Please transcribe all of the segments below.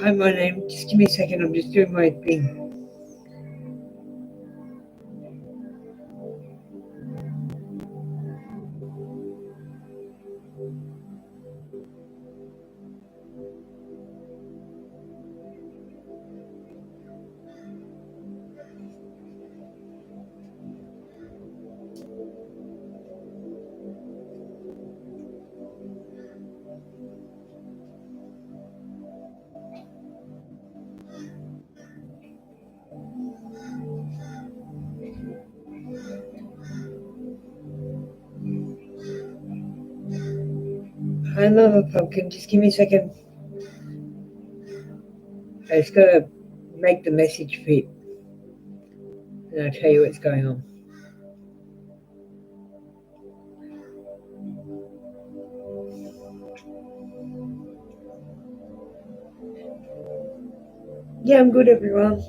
Hi, my name. Just give me a second. I'm just doing my thing. Hi, Mama Pumpkin. Just give me a second. I just gotta make the message fit, and I'll tell you what's going on. Yeah, I'm good, everyone.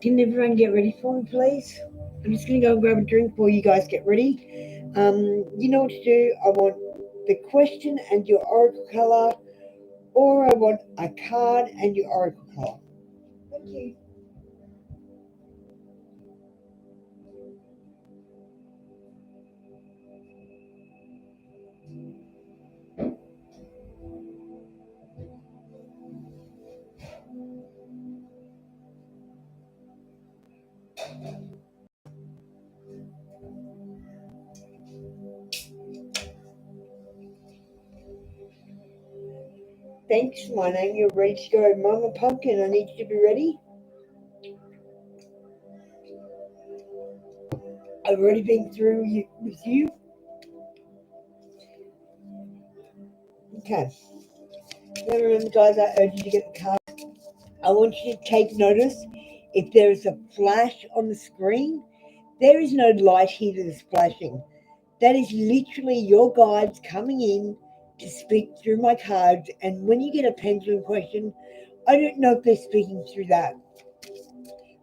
Can everyone get ready for me, please? I'm just gonna go and grab a drink while you guys get ready. You know what to do. I want the question and your oracle color, or I want a card and your oracle color. Thank you. Thanks, my name. You're ready to go, Mama Pumpkin. I need you to be ready. I've already been through with you. Okay. Now remember, guys, I urge you to get the card. I want you to take notice. If there is a flash on the screen, there is no light here that is flashing. That is literally your guides coming in to speak through my cards. And when you get a pendulum question, I don't know if they're speaking through that,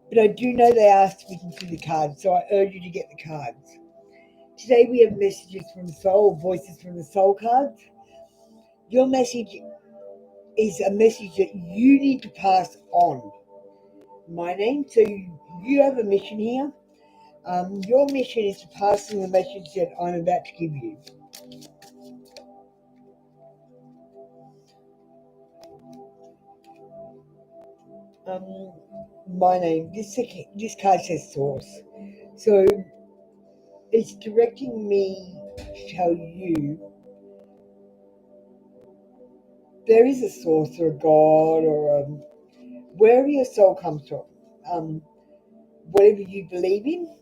but I do know they are speaking through the cards. So I urge you to get the cards. Today we have messages from the soul, voices from the soul cards. Your message is a message that you need to pass on. My name, so you have a mission here. Your mission is to pass on the message that I'm about to give you. My name. This card says source, so it's directing me to tell you there is a source or a god or wherever your soul comes from, whatever you believe in.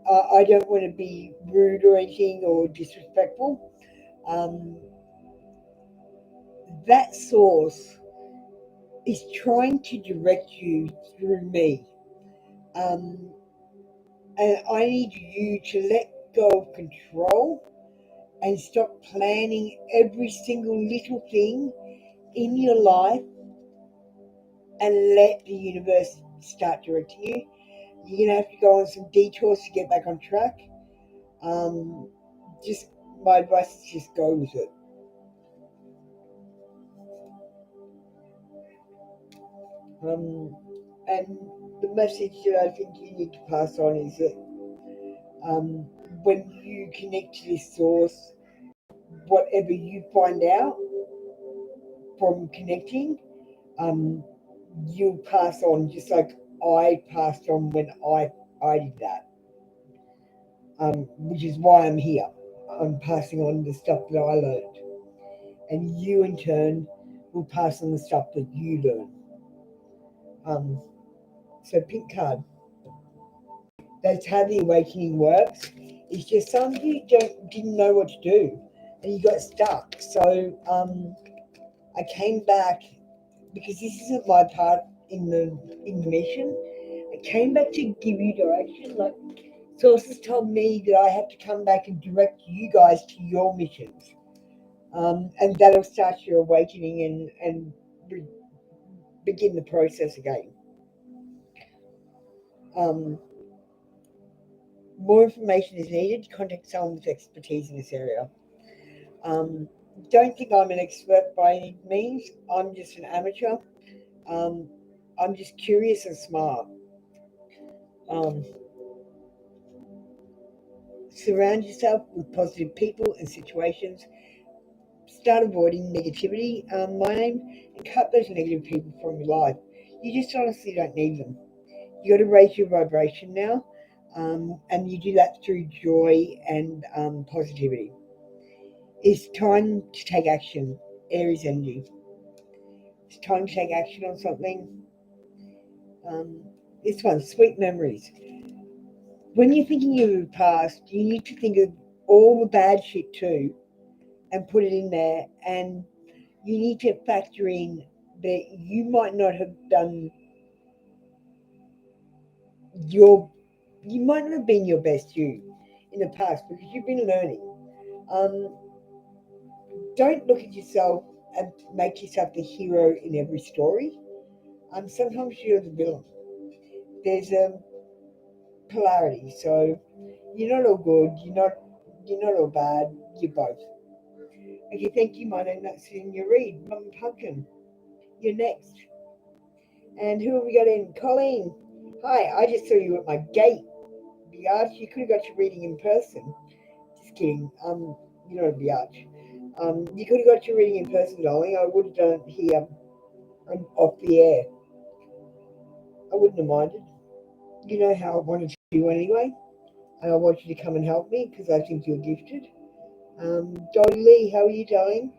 I don't want to be rude or anything or disrespectful. Um, that source is trying to direct you through me. Um, and I need you to let go of control and stop planning every single little thing in your life and let the universe start directing you. You're going to have to go on some detours to get back on track. Just my advice is just go with it. And the message that I think you need to pass on is that when you connect to this source, whatever you find out from connecting, um, you'll pass on just like I passed on when I did that. Which is why I'm here. I'm passing on the stuff that I learned, and you in turn will pass on the stuff that you learn. So pink card. That's how the awakening works. It's just some of you didn't know what to do, and you got stuck. So I came back because this isn't my part in the mission. I came back to give you direction. Like sources told me that I have to come back and direct you guys to your missions, and that'll start your awakening and begin the process again. More information is needed. Contact someone with expertise in this area. Don't think I'm an expert by any means. I'm just an amateur. I'm just curious and smart. Surround yourself with positive people and situations. Start avoiding negativity, my aim, and cut those negative people from your life. You just honestly don't need them. You got to raise your vibration now, and you do that through joy and positivity. It's time to take action, Aries energy. It's time to take action on something. This one, sweet memories. When you're thinking of the past, you need to think of all the bad shit too and put it in there. And you need to factor in that you might not have done you might not have been your best you in the past because you've been learning. Um, don't look at yourself and make yourself the hero in every story. Sometimes you're the villain. There's a polarity, so you're not all good. You're not all bad. You're both. Okay, thank you, my name. That's in your read, Mum Pumpkin. You're next. And who have we got in? Colleen. Hi, I just saw you at my gate. Biatch, you could have got your reading in person. Just kidding. You're not a biatch. You could have got your reading in person, darling. I would have done it here off the air. I wouldn't have minded. You know how I wanted to do anyway. And I want you to come and help me because I think you're gifted. Dolly Lee, how are you doing?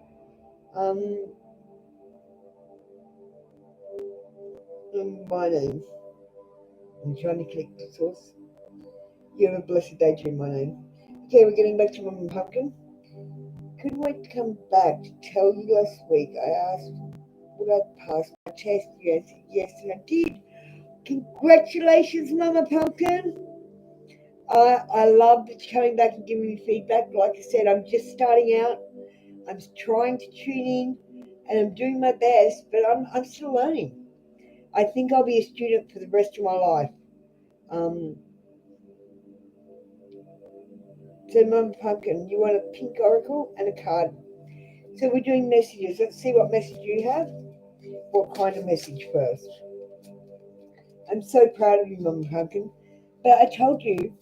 My name. I'm trying to click the source. You have a blessed day too, my name. Okay, we're getting back to Mum Pumpkin. Couldn't wait to come back to tell you last week. I asked would I pass my test. You answered yes, and I did. Congratulations, Mama Pumpkin. I love that you're coming back and giving me feedback. Like I said, I'm just starting out. I'm trying to tune in, and I'm doing my best, but I'm still learning. I think I'll be a student for the rest of my life. So, Mama Pumpkin, you want a pink oracle and a card. So we're doing messages. Let's see what message you have. What kind of message first? I'm so proud of you, Mama Pumpkin. But I told you,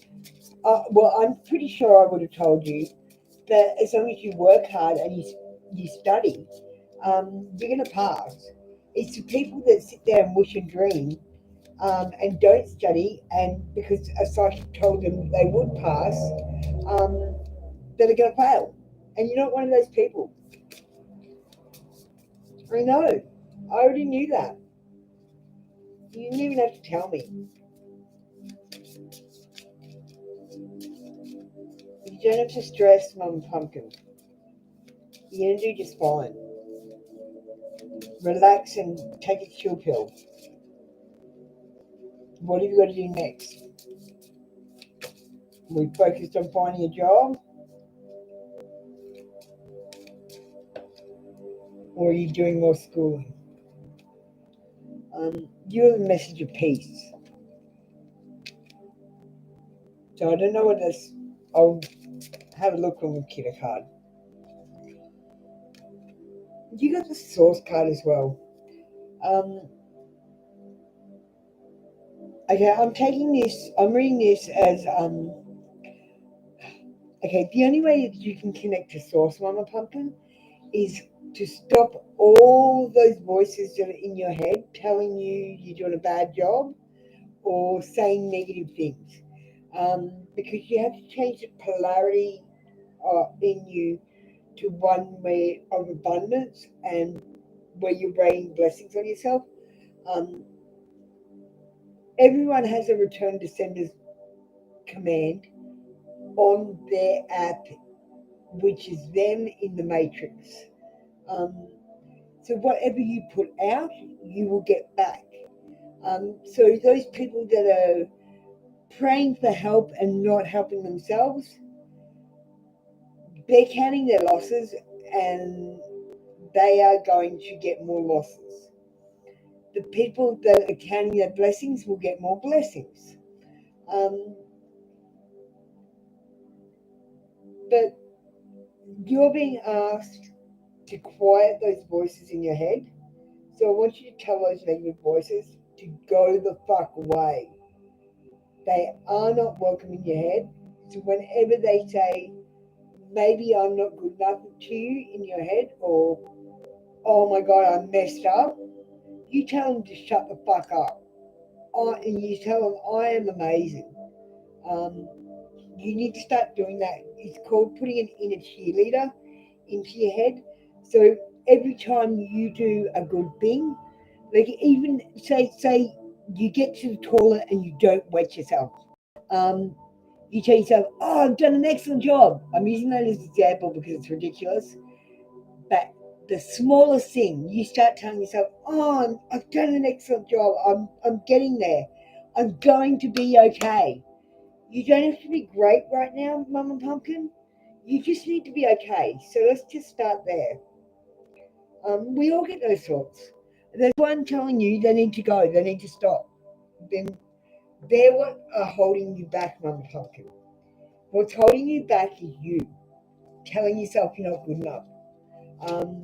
well, I'm pretty sure I would have told you that as long as you work hard and you study, you're going to pass. It's the people that sit there and wish and dream and don't study, and because a psychic told them they would pass, that are going to fail. And you're not one of those people. I know. I already knew that. You didn't even have to tell me. You don't have to stress, Mum Pumpkin. You're going to do just fine. Relax and take a chill pill. What have you got to do next? We focused on finding a job? Or are you doing more schooling? You're the message of peace. So I don't know what this. I'll have a look when we get a card. You got the source card as well. Okay, I'm reading this as okay, the only way that you can connect to source, Mama Pumpkin, is to stop all those voices that are in your head telling you you're doing a bad job or saying negative things. Because you have to change the polarity in you to one where of abundance and where you're raining blessings on yourself. Um, Everyone has a return to senders command on their app, which is them in the matrix. Um, so whatever you put out, you will get back. So those people that are praying for help and not helping themselves, they're counting their losses and they are going to get more losses. The people that are counting their blessings will get more blessings. Um, but you're being asked to quiet those voices in your head. So I want you to tell those negative voices to go the fuck away. They are not welcome in your head. So whenever they say, maybe I'm not good enough to you in your head, or oh my god, I messed up, you tell them to shut the fuck up. And you tell them I am amazing. Um, you need to start doing that. It's called putting an inner cheerleader into your head. So every time you do a good thing, like even say you get to the toilet and you don't wet yourself. Um, you tell yourself, "Oh, I've done an excellent job." I'm using that as an example because it's ridiculous. But the smallest thing, you start telling yourself, "Oh, I've done an excellent job. I'm getting there. I'm going to be okay." You don't have to be great right now, Mama Pumpkin. You just need to be okay. So let's just start there. We all get those thoughts. There's one telling you they need to go, they need to stop. Then they're what are holding you back, Mama Pumpkin. What's holding you back is you telling yourself you're not good enough. Um,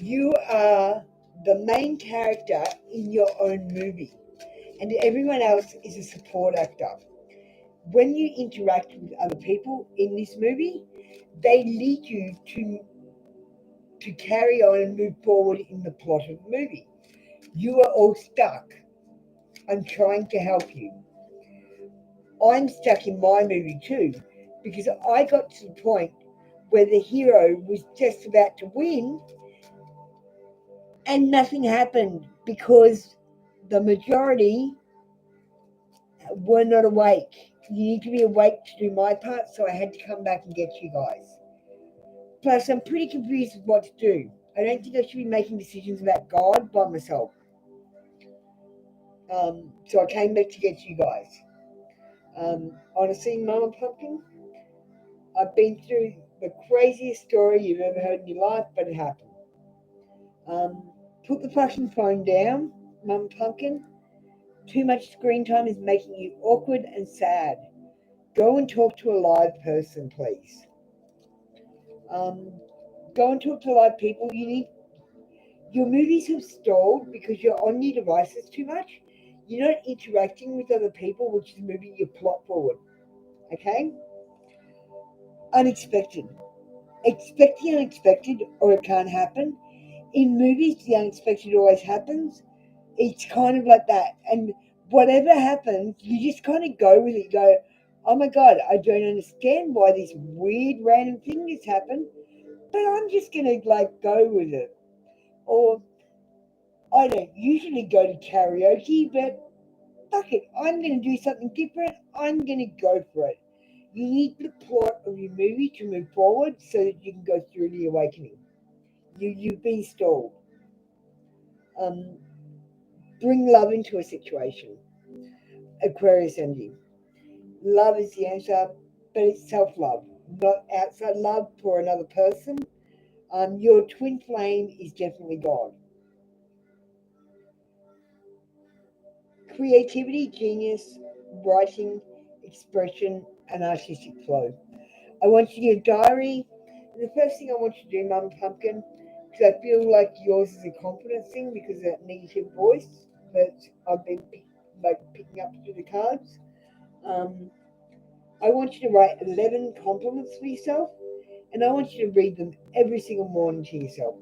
you are the main character in your own movie, and everyone else is a support actor. When you interact with other people in this movie, they lead you to carry on and move forward in the plot of the movie. You are all stuck. I'm trying to help you. I'm stuck in my movie too, because I got to the point where the hero was just about to win and nothing happened because the majority were not awake. You need to be awake to do my part, so I had to come back and get you guys. Plus, I'm pretty confused with what to do. I don't think I should be making decisions about God by myself. So I came back to get you guys. Honestly, Mama Pumpkin, I've been through the craziest story you've ever heard in your life, but it happened. Put the fucking phone down, Mama Pumpkin. Too much screen time is making you awkward and sad. Go and talk to a live person, please. Um, Go and talk to live people. Your movies have stalled because you're on your devices too much. You're not interacting with other people, which is moving your plot forward. Okay? Unexpected. Expect the unexpected or it can't happen. In movies, the unexpected always happens. It's kind of like that. And whatever happens, you just kind of go with it. You go, oh my God, I don't understand why this weird random thing has happened, but I'm just going to like go with it. Or I don't usually go to karaoke, but fuck it, I'm going to do something different. I'm going to go for it. You need the plot of your movie to move forward so that you can go through the awakening. You've been stalled. Um, Bring love into a situation. Aquarius energy. Love is the answer, but it's self-love, not outside love for another person. Your twin flame is definitely God. Creativity, genius, writing, expression, and artistic flow. I want you to get a diary. And the first thing I want you to do, Mum Pumpkin, because I feel like yours is a confidence thing because of that negative voice that I've been like picking up through the cards. I want you to write 11 compliments for yourself, and I want you to read them every single morning to yourself.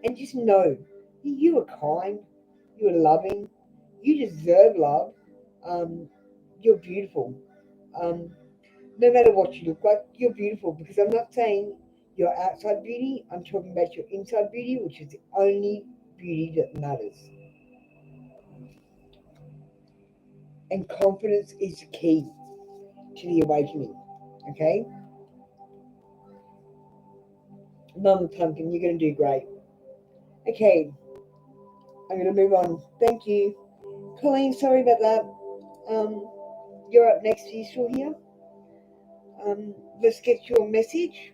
And just know that you are kind, you are loving, you deserve love, um, you're beautiful. Um, no matter what you look like, you're beautiful, because I'm not saying your outside beauty, I'm talking about your inside beauty, which is the only beauty that matters. And confidence is the key to the awakening. Okay? Mum Pumpkin, you're going to do great. Okay, I'm going to move on. Thank you. Colleen, sorry about that. Um, you're up next. Are you still here? Let's get your message.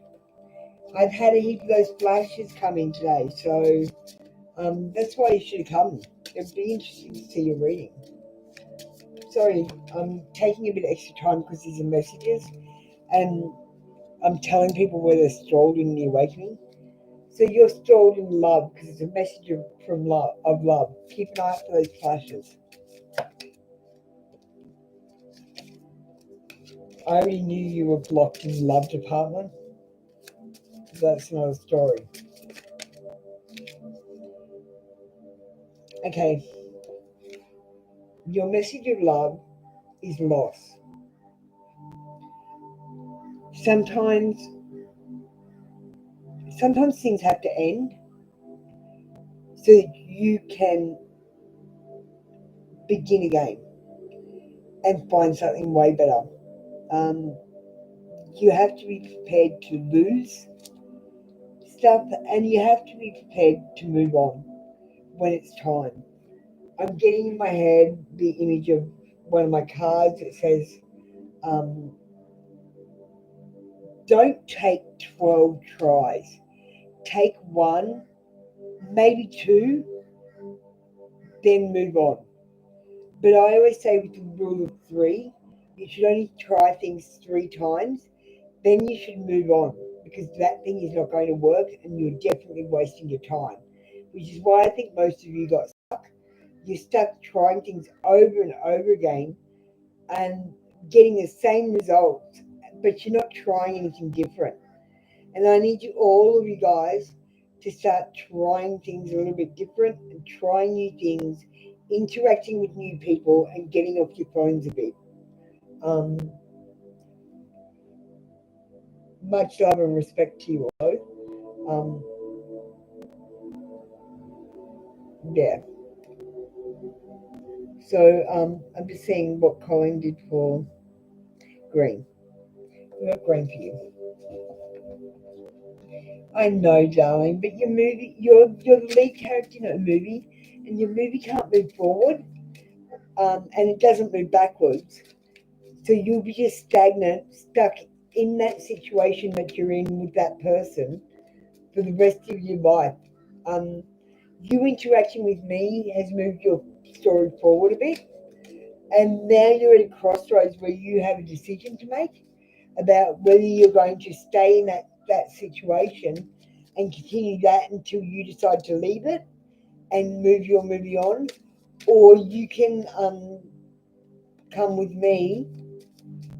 I've had a heap of those flashes come in today, so that's why you should have come. It'd be interesting to see your reading. Sorry, I'm taking a bit of extra time because these are messages, and I'm telling people where they're stalled in the awakening. So you're stalled in love because it's a message from love of love. Keep an eye out for those flashes. I already knew you were blocked in the love department. That's another story. Okay. Your message of love is loss. Sometimes things have to end so that you can begin again and find something way better. Um, you have to be prepared to lose stuff, and you have to be prepared to move on when it's time. I'm getting in my head the image of one of my cards. It says, um, don't take 12 tries. Take one, maybe two, then move on. But I always say with the rule of three, you should only try things 3 times, then you should move on, because that thing is not going to work and you're definitely wasting your time. Which is why I think most of you got stuck. You're stuck trying things over and over again and getting the same results, but you're not trying anything different. And I need you, all of you guys, to start trying things a little bit different and trying new things, interacting with new people, and getting off your phones a bit. Um, Much love and respect to you all. Um, yeah. So I'm just seeing what Colin did for Green. We got Green for you. I know, darling, but you're the lead character in a movie, and your movie can't move forward, and it doesn't move backwards. So you'll be just stagnant, stuck in that situation that you're in with that person for the rest of your life. Um, you interacting with me has moved your story forward a bit, and now you're at a crossroads where you have a decision to make about whether you're going to stay in that situation and continue that until you decide to leave it and move your movie on, or you can come with me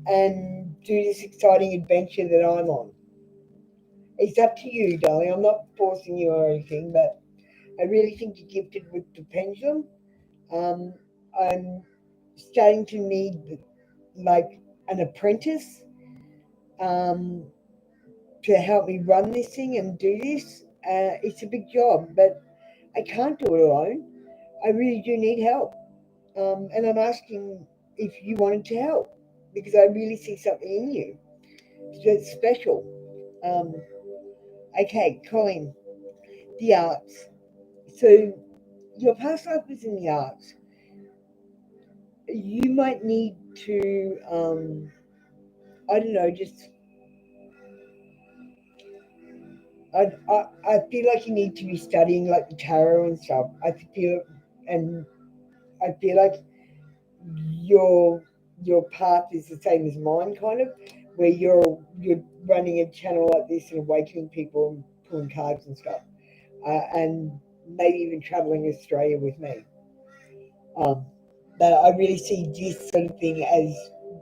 and do this exciting adventure that I'm on. It's up to you, darling. I'm not forcing you or anything, but I really think you're gifted with the pendulum. Um, I'm starting to need like an apprentice um, to help me run this thing and do this. It's a big job, but I can't do it alone. I really do need help. And I'm asking if you wanted to help, because I really see something in you that's special. Um, okay, Colin, the arts. So your past life was in the arts. You might need to, I don't know, just I feel like you need to be studying like the tarot and stuff. And I feel like your your path is the same as mine, kind of, where you're running a channel like this and awakening people and pulling cards and stuff, and maybe even traveling Australia with me. Um, But I really see this sort of thing as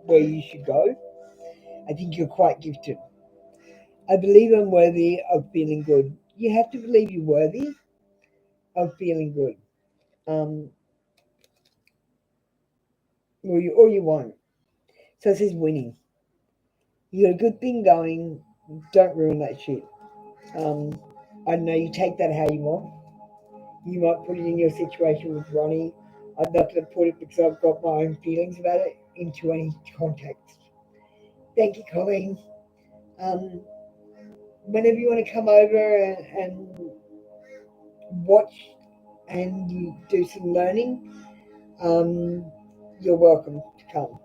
where you should go. I think you're quite gifted. I believe I'm worthy of feeling good. You have to believe you're worthy of feeling good. Um, or you won't. So it says winning. You got a good thing going. Don't ruin that shit. Um, I know you take that how you want. You might put it in your situation with Ronnie. I'm not going to put it because I've got my own feelings about it into any context. Thank you, Colleen. Um, Whenever you want to come over and watch and do some learning, you're welcome to come.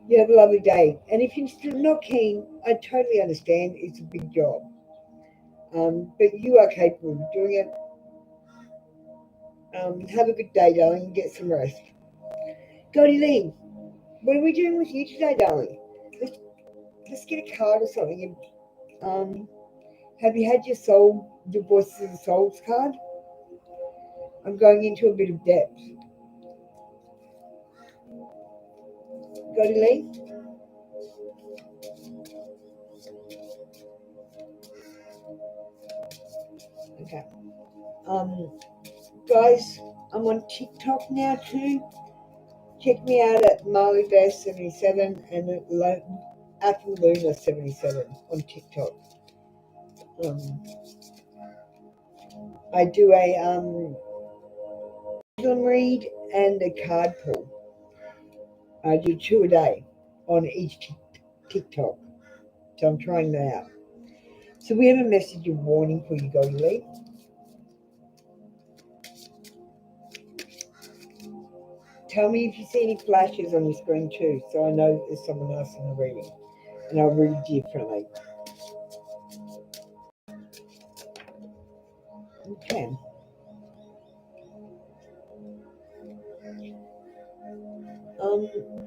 You have a lovely day. And if you're still not keen, I totally understand. It's a big job. But you are capable of doing it. Have a good day, darling, and get some rest. Goldie Lee, what are we doing with you today, darling? Let's, let's get a card or something. Have you had your Voices of the Souls card? I'm going into a bit of depth. Goldie Lee? Okay. Guys, I'm on TikTok now too. Check me out at MarleyBear77 and at Apple Luna 77 on TikTok. I do a pendulum read and a card pull. I do 2 a day on each TikTok. So I'm trying that out. So we have a message of warning for you, Goldie Lee. Tell me if you see any flashes on your screen too, so I know there's someone else in the reading. And I'll read differently. Okay.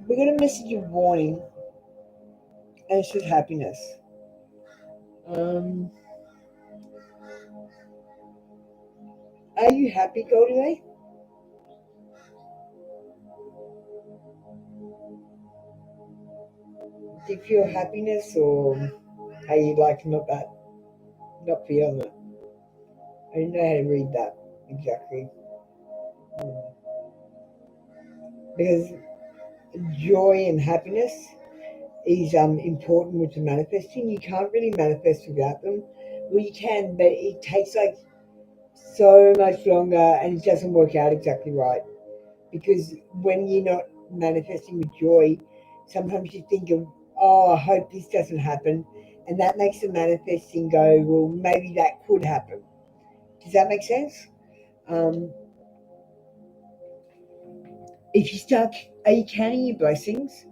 We got a message of warning, and it says happiness. Are you happy, Goldie Lee? Do you feel happiness, or are you like not feeling it? I don't know how to read that exactly. Because joy and happiness is important with the manifesting. You can't really manifest without them. Well, you can, but it takes like so much longer, and it doesn't work out exactly right. Because when you're not manifesting with joy, sometimes you think of, oh, I hope this doesn't happen, and that makes the manifesting go, well, maybe that could happen. Does that make sense? Um, if you start, are you counting your blessings?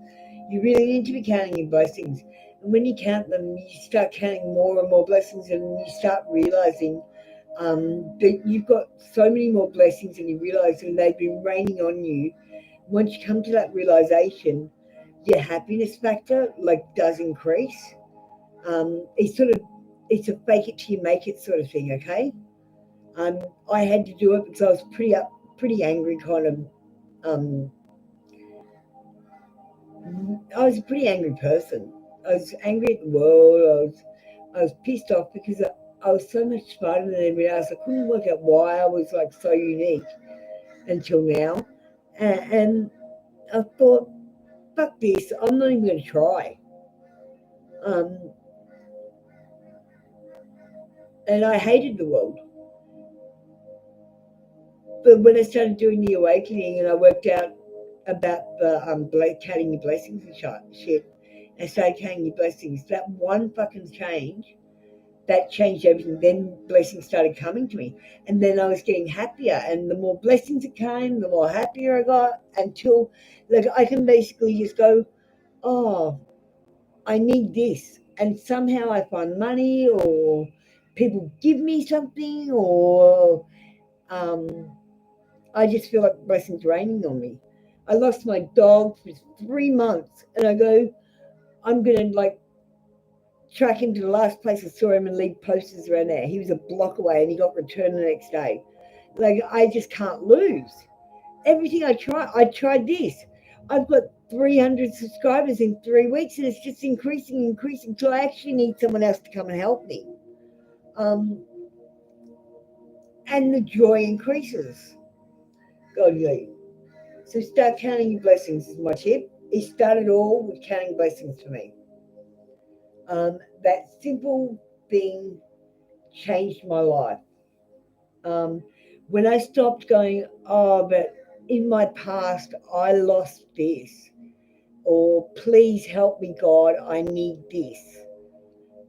You really need to be counting your blessings. And when you count them, you start counting more and more blessings, and you start realizing that you've got so many more blessings than you realize, and they've been raining on you. Once you come to that realization, your happiness factor does increase. It's a fake it till you make it sort of thing. Okay. I had to do it because I was pretty angry kind of. I was a pretty angry person. I was angry at the world. I was pissed off because I was so much smarter than everybody else. I couldn't work out why I was like so unique until now. And I thought, fuck this, I'm not even going to try. And I hated the world. But when I started doing the awakening and I worked out about the counting your blessings and shit, and started counting your blessings, that one fucking change, that changed everything. Then blessings started coming to me. And then I was getting happier. And the more blessings that came, the more happier I got, until I can basically just go, oh, I need this. And somehow I find money, or people give me something, or I just feel like blessings raining on me. I lost my dog for 3 months, and I go, I'm gonna track him to the last place I saw him and leave posters around there. He was a block away, and he got returned the next day. I just can't lose. Everything I tried this. I've got 300 subscribers in 3 weeks, and it's just increasing. So I actually need someone else to come and help me. Um, and the joy increases. God, yeah. So start counting your blessings is my tip. It started all with counting blessings for me. That simple thing changed my life. Um, when I stopped going, oh, but in my past I lost this, or please help me, God, I need this.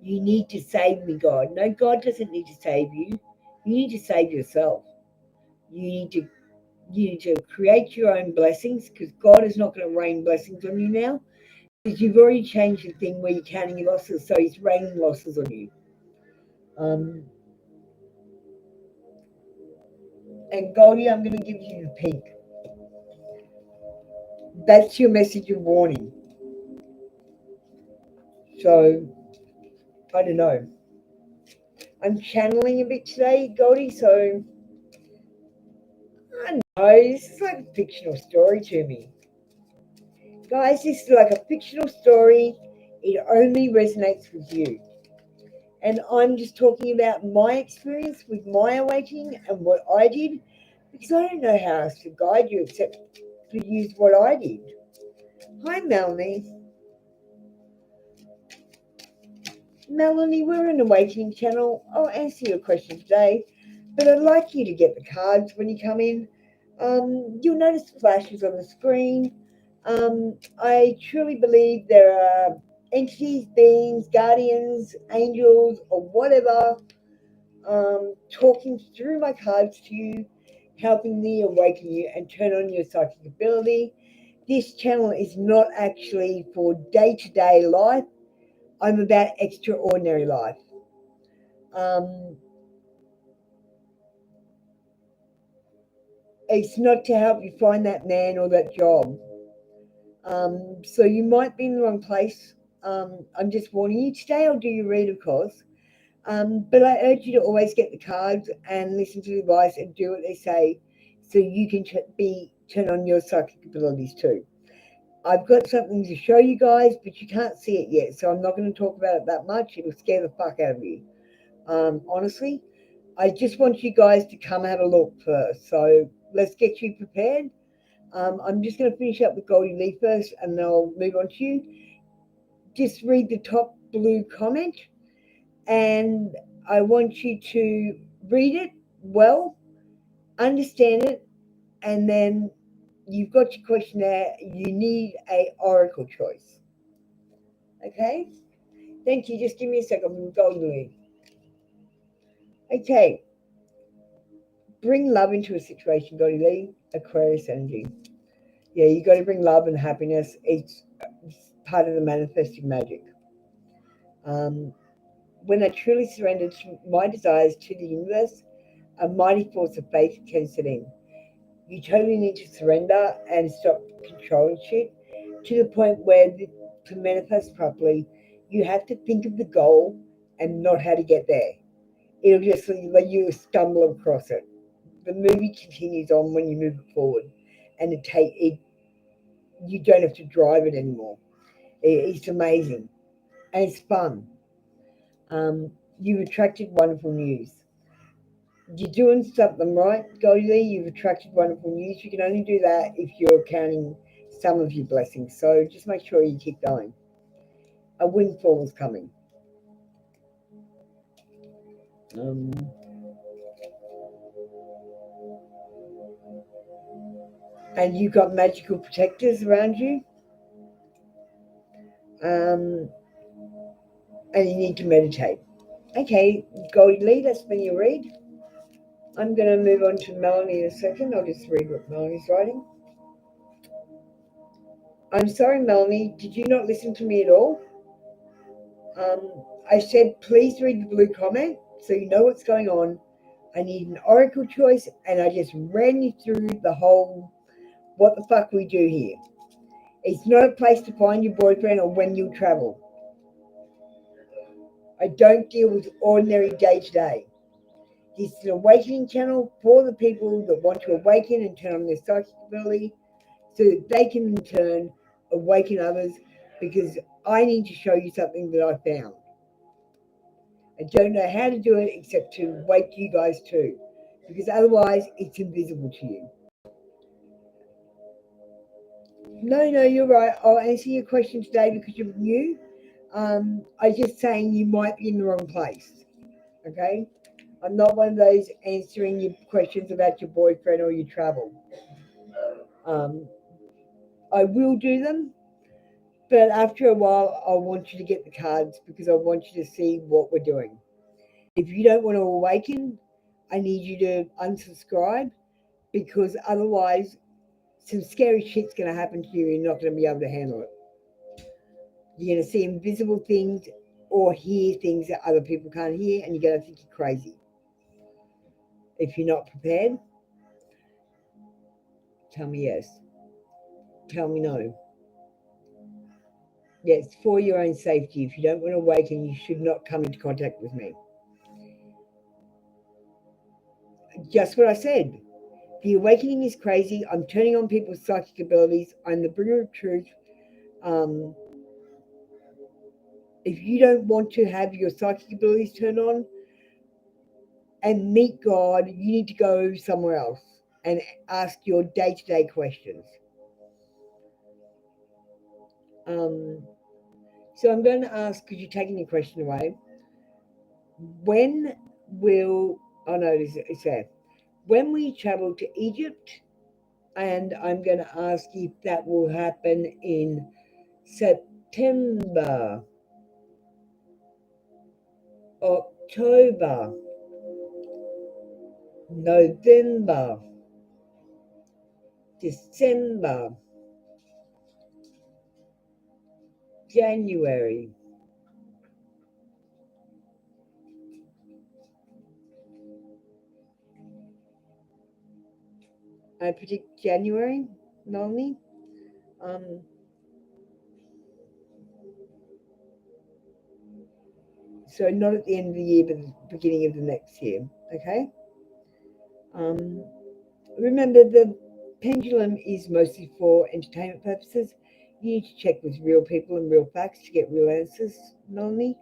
You need to save me, God. No, God doesn't need to save you. You need to save yourself. You need to you need to create your own blessings, because God is not going to rain blessings on you now, because you've already changed the thing where you're counting your losses, so He's raining losses on you. Um, and Goldie, I'm going to give you the pink. That's your message of warning. So, I don't know. I'm channeling a bit today, Goldie, so I know this is like a fictional story to me. Guys, this is like a fictional story. It only resonates with you. And I'm just talking about my experience with my awakening and what I did, because I don't know how else to guide you except to use what I did. Hi, Melanie. Melanie, we're an awakening channel. I'll answer your question today, but I'd like you to get the cards when you come in. You'll notice flashes on the screen. I truly believe there are entities, beings, guardians, angels, or whatever, talking through my cards to you, helping me awaken you and turn on your psychic ability. This channel is not actually for day-to-day life. I'm about extraordinary life. Um, it's not to help you find that man or that job. So you might be in the wrong place. I'm just warning you. Today I'll do your read, of course. But I urge you to always get the cards and listen to the advice and do what they say, so you can turn on your psychic abilities too. I've got something to show you guys, but you can't see it yet, so I'm not going to talk about it that much. It'll scare the fuck out of you. Honestly, I just want you guys to come have a look first. So let's get you prepared. I'm just going to finish up with Goldie Lee first, and then I'll move on to you. Just read the top blue comment, and I want you to read it well, understand it, and then you've got your questionnaire. You need a oracle choice. Okay? Thank you. Just give me a second. I'm Goldie Lee. Okay. Bring love into a situation, Goldie Lee. Aquarius energy. Yeah, you got to bring love and happiness. It's part of the manifesting magic. Um, when I truly surrendered to my desires to the universe, a mighty force of faith can set in. You totally need to surrender and stop controlling shit, to the point where to manifest properly, you have to think of the goal and not how to get there. It'll just let you stumble across it. The movie continues on when you move it forward, and you don't have to drive it anymore. It's amazing, and it's fun. You've attracted wonderful news. You're doing something right, Goldie. You've attracted wonderful news. You can only do that if you're counting some of your blessings. So just make sure you keep going. A windfall is coming. Um, and you've got magical protectors around you. Um, and you need to meditate. Okay, Goldie Lee, that's been your read. I'm going to move on to Melanie in a second. I'll just read what Melanie's writing. I'm sorry, Melanie. Did you not listen to me at all? I said, please read the blue comment so you know what's going on. I need an oracle choice, and I just ran you through the whole what the fuck we do here. It's not a place to find your boyfriend or when you travel. I don't deal with ordinary day to day. This is an awakening channel for the people that want to awaken and turn on their psychic ability so that they can in turn awaken others, because I need to show you something that I found. I don't know how to do it except to wake you guys too, because otherwise it's invisible to you. No, you're right. I'll answer your question today because you're new. I'm just saying you might be in the wrong place. Okay? I'm not one of those answering your questions about your boyfriend or your travel. Um, I will do them, but after a while, I want you to get the cards because I want you to see what we're doing. If you don't want to awaken, I need you to unsubscribe, because otherwise, some scary shit's going to happen to you and you're not going to be able to handle it. You're going to see invisible things or hear things that other people can't hear, and you're going to think you're crazy. If you're not prepared, tell me yes. Tell me no. Yes, for your own safety. If you don't want to awaken, you should not come into contact with me. Just what I said. The awakening is crazy. I'm turning on people's psychic abilities. I'm the bringer of truth. If you don't want to have your psychic abilities turned on and meet God, you need to go somewhere else and ask your day-to-day questions. So I'm going to ask, because you're taking your question away, when will, oh no, it's there. When we travel to Egypt, and I'm going to ask if that will happen in September, October, November, December, January. I predict January, Melanie. So not at the end of the year, but the beginning of the next year. Okay. Remember, the pendulum is mostly for entertainment purposes. You need to check with real people and real facts to get real answers, Melanie.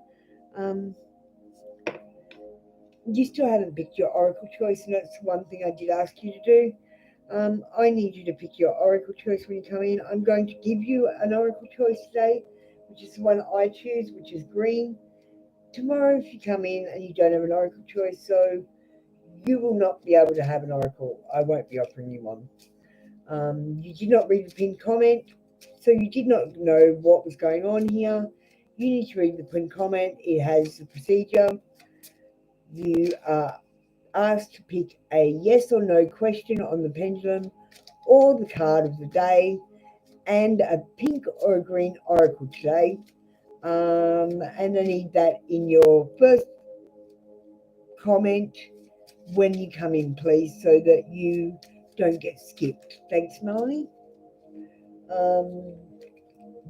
You still haven't picked your oracle choice, and that's one thing I did ask you to do. I need you to pick your oracle choice when you come in. I'm going to give you an oracle choice today, which is the one I choose, which is green. Tomorrow, if you come in and you don't have an oracle choice, so you will not be able to have an oracle. I won't be offering you one. You did not read the pinned comment, so you did not know what was going on here. You need to read the pinned comment. It has the procedure. You are asked to pick a yes or no question on the pendulum or the card of the day, and a pink or a green oracle today. And I need that in your first comment when you come in, please, so that you don't get skipped. Thanks, Melanie.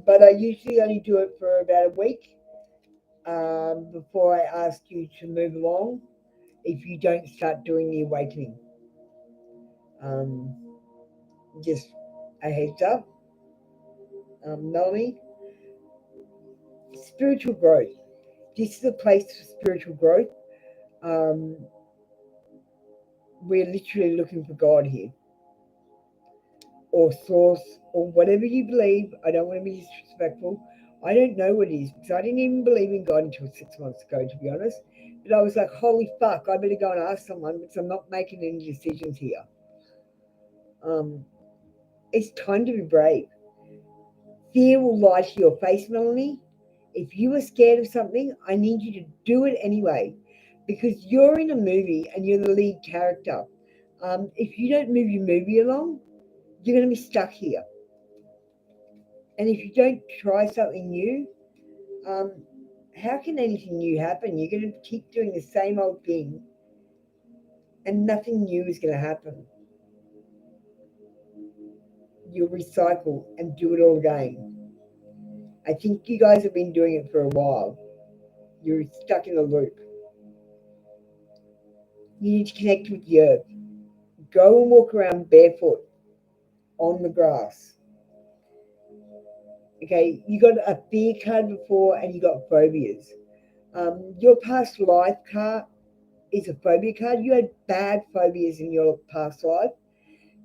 But I usually only do it for about a week before I ask you to move along if you don't start doing the awakening. Just a heads up. Melanie, spiritual growth. This is a place for spiritual growth. We're literally looking for God here, or source, or whatever you believe. I don't want to be disrespectful. I don't know what it is, because I didn't even believe in God until 6 months ago, to be honest. But I was like, holy fuck, I better go and ask someone, because I'm not making any decisions here. It's time to be brave. Fear will lie to your face, Melanie. If you are scared of something, I need you to do it anyway, because you're in a movie and you're the lead character. If you don't move your movie along, you're going to be stuck here. And if you don't try something new, how can anything new happen? You're going to keep doing the same old thing, and nothing new is going to happen. You'll recycle and do it all again. I think you guys have been doing it for a while. You're stuck in a loop. You need to connect with the earth. Go and walk around barefoot on the grass. Okay, you got a fear card before and you got phobias. Your past life card is a phobia card. You had bad phobias in your past life.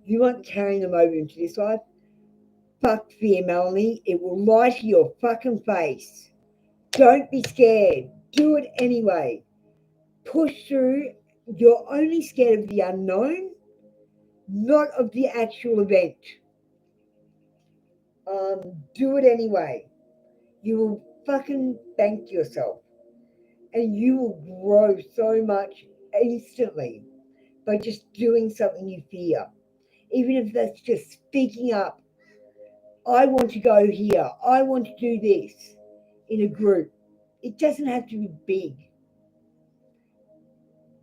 You aren't carrying them over into this life. Fuck fear, Melanie. It will lie to your fucking face. Don't be scared. Do it anyway. Push through. You're only scared of the unknown, not of the actual event. Do it anyway. You will fucking thank yourself. And you will grow so much instantly by just doing something you fear. Even if that's just speaking up. I want to go here. I want to do this in a group. It doesn't have to be big.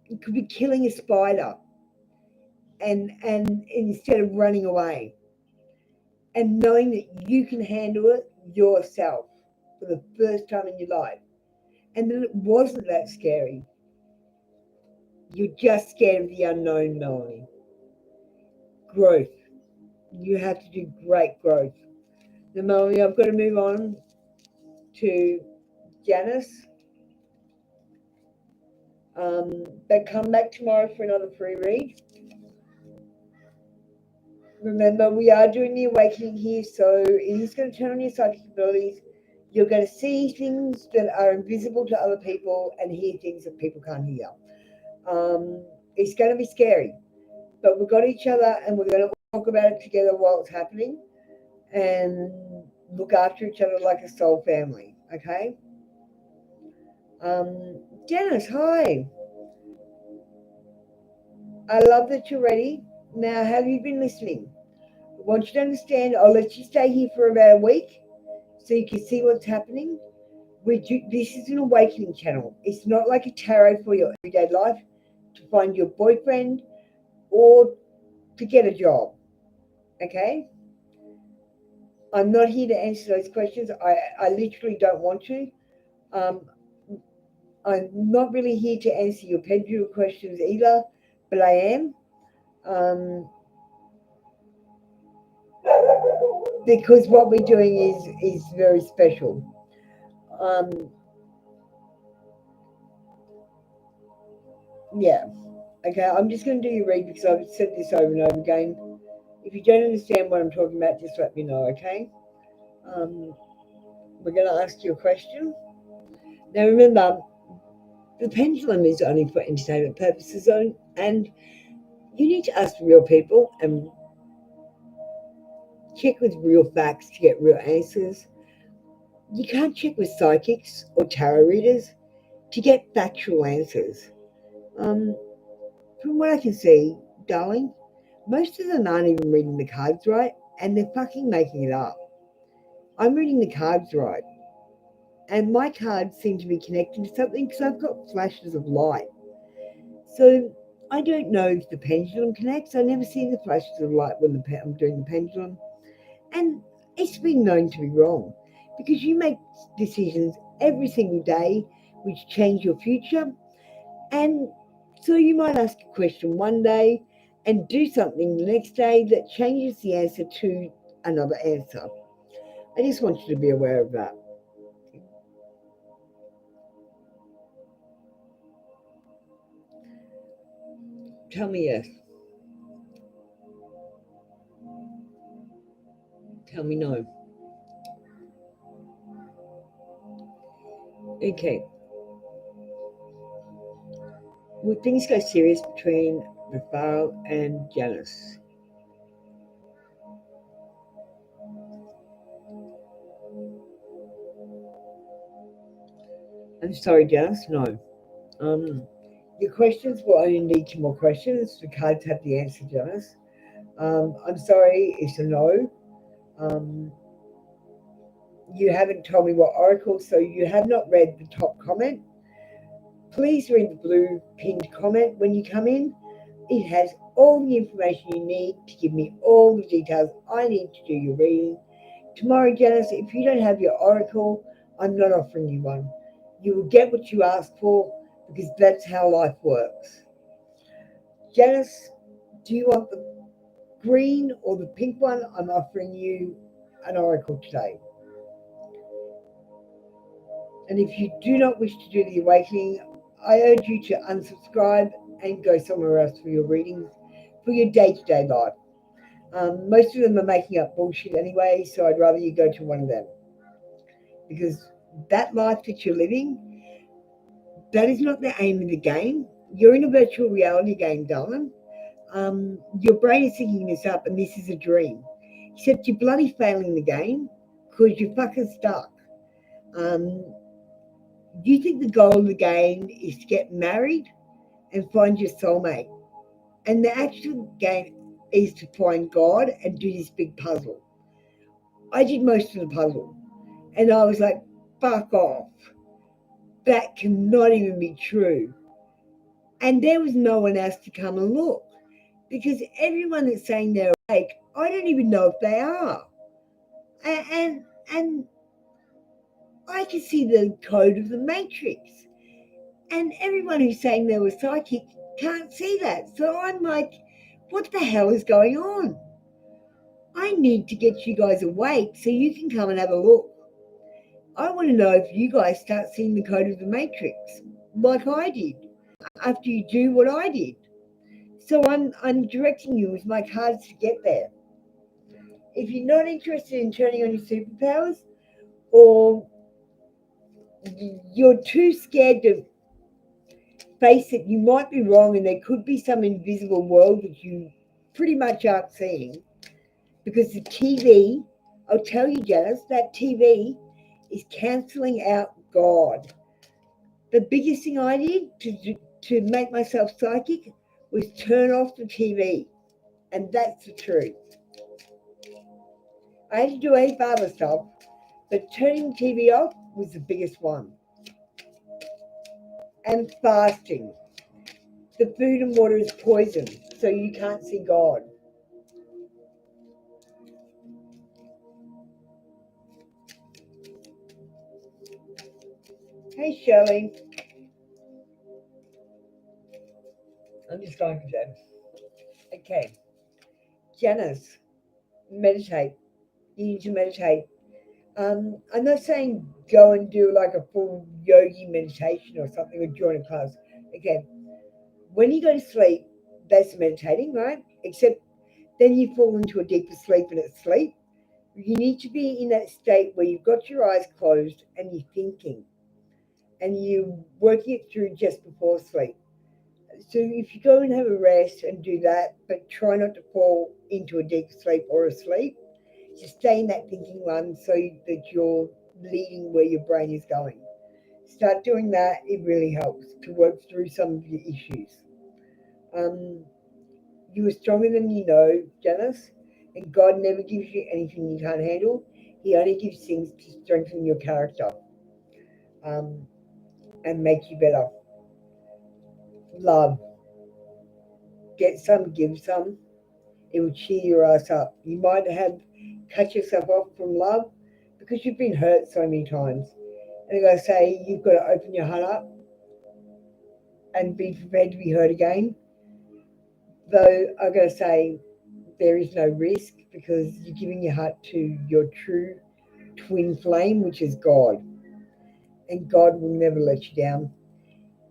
It could be killing a spider and instead of running away. And knowing that you can handle it yourself for the first time in your life. And then it wasn't that scary. You're just scared of the unknown, Melanie. Growth. You have to do great growth. Now, Melanie, I've got to move on to Janice. But come back tomorrow for another free read. Remember, we are doing the awakening here, so it is going to turn on your psychic abilities. You're going to see things that are invisible to other people and hear things that people can't hear. It's going to be scary, but we've got each other and we're going to talk about it together while it's happening and look after each other like a soul family, okay? Janice, hi. I love that you're ready. Now, have you been listening? I want you to understand, I'll let you stay here for about a week so you can see what's happening. This is an awakening channel. It's not like a tarot for your everyday life to find your boyfriend or to get a job, okay? I'm not here to answer those questions. I literally don't want to. I'm not really here to answer your pendulum questions either, but I am. Because what we're doing is very special. Yeah. Okay, I'm just going to do your read because I've said this over and over again. If you don't understand what I'm talking about, just let me know, okay? We're going to ask you a question. Now remember, the pendulum is only for entertainment purposes, and you need to ask real people and check with real facts to get real answers. You can't check with psychics or tarot readers to get factual answers. From what I can see, darling, most of them aren't even reading the cards right, and they're fucking making it up. I'm reading the cards right, and my cards seem to be connected to something because I've got flashes of light. So I don't know if the pendulum connects. I never see the flashes of light when I'm doing the pendulum. And it's been known to be wrong because you make decisions every single day which change your future. And so you might ask a question one day and do something the next day that changes the answer to another answer. I just want you to be aware of that. Tell me yes. Tell me no. Okay. Will things go serious between Raphael and Janice? I'm sorry, Janice, no. Your questions will only lead to more questions. The cards have the answer, Janice. I'm sorry, it's a no. You haven't told me what oracle, so you have not read the top comment. Please read the blue pinned comment when you come in. It has all the information you need to give me all the details I need to do your reading. Tomorrow, Janice, if you don't have your oracle, I'm not offering you one. You will get what you ask for because that's how life works. Janice, do you want the green or the pink one? I'm offering you an oracle today. And if you do not wish to do the awakening, I urge you to unsubscribe and go somewhere else for your readings, for your day-to-day life. Most of them are making up bullshit anyway, so I'd rather you go to one of them. Because that life that you're living, that is not the aim of the game. You're in a virtual reality game, darling. Your brain is thinking this up, and this is a dream. Except you're bloody failing the game because you're fucking stuck. You think the goal of the game is to get married and find your soulmate. And the actual game is to find God and do this big puzzle. I did most of the puzzle. And I was like, fuck off. That cannot even be true. And there was no one else to come and look. Because everyone that's saying they're awake, I don't even know if they are. And I can see the code of the matrix. And everyone who's saying they were psychic can't see that. So I'm like, what the hell is going on? I need to get you guys awake so you can come and have a look. I want to know if you guys start seeing the code of the matrix like I did after you do what I did. So I'm directing you with my cards to get there. If you're not interested in turning on your superpowers, or you're too scared to face it, you might be wrong and there could be some invisible world that you pretty much aren't seeing. Because the TV, I'll tell you, Janice, that TV is cancelling out God. The biggest thing I did to make myself psychic was turn off the TV. And that's the truth. I had to do a other stuff, but turning the TV off was the biggest one. And fasting. The food and water is poison, so you can't see God. Hey, Shirley. I'm just going for Janice. Okay. Janice, meditate. You need to meditate. I'm not saying go and do like a full yogi meditation or something or join a class. Okay. When you go to sleep, that's meditating, right? Except then you fall into a deeper sleep and it's sleep. You need to be in that state where you've got your eyes closed and you're thinking and you're working it through just before sleep. So if you go and have a rest and do that, but try not to fall into a deep sleep or a sleep, just stay in that thinking one so that you're leading where your brain is going. Start doing that. It really helps to work through some of your issues. You are stronger than you know, Janice, and God never gives you anything you can't handle. He only gives things to strengthen your character and make you better. Love. Get some, give some. It will cheer your ass up. You might have cut yourself off from love because you've been hurt so many times. And I gotta say, you've got to open your heart up and be prepared to be hurt again. Though I gotta say, there is no risk because you're giving your heart to your true twin flame, which is God. And God will never let you down.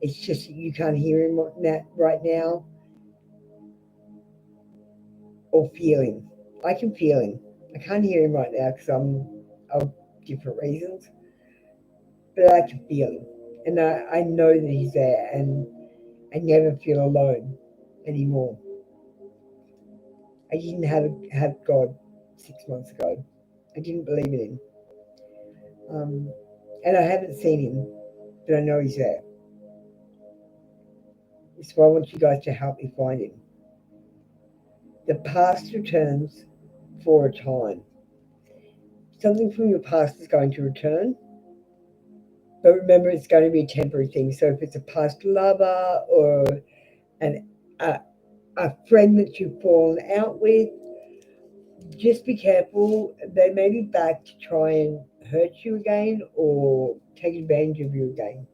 It's just that you can't hear him right now or feel him. I can feel him. I can't hear him right now because I'm of different reasons. But I can feel him. And I know that he's there and I never feel alone anymore. I didn't have God 6 months ago. I didn't believe in him. And I haven't seen him, but I know he's there. So I want you guys to help me find him. The past returns for a time. Something from your past is going to return. But remember, it's going to be a temporary thing. So if it's a past lover or a friend that you've fallen out with, just be careful. They may be back to try and hurt you again or take advantage of you again.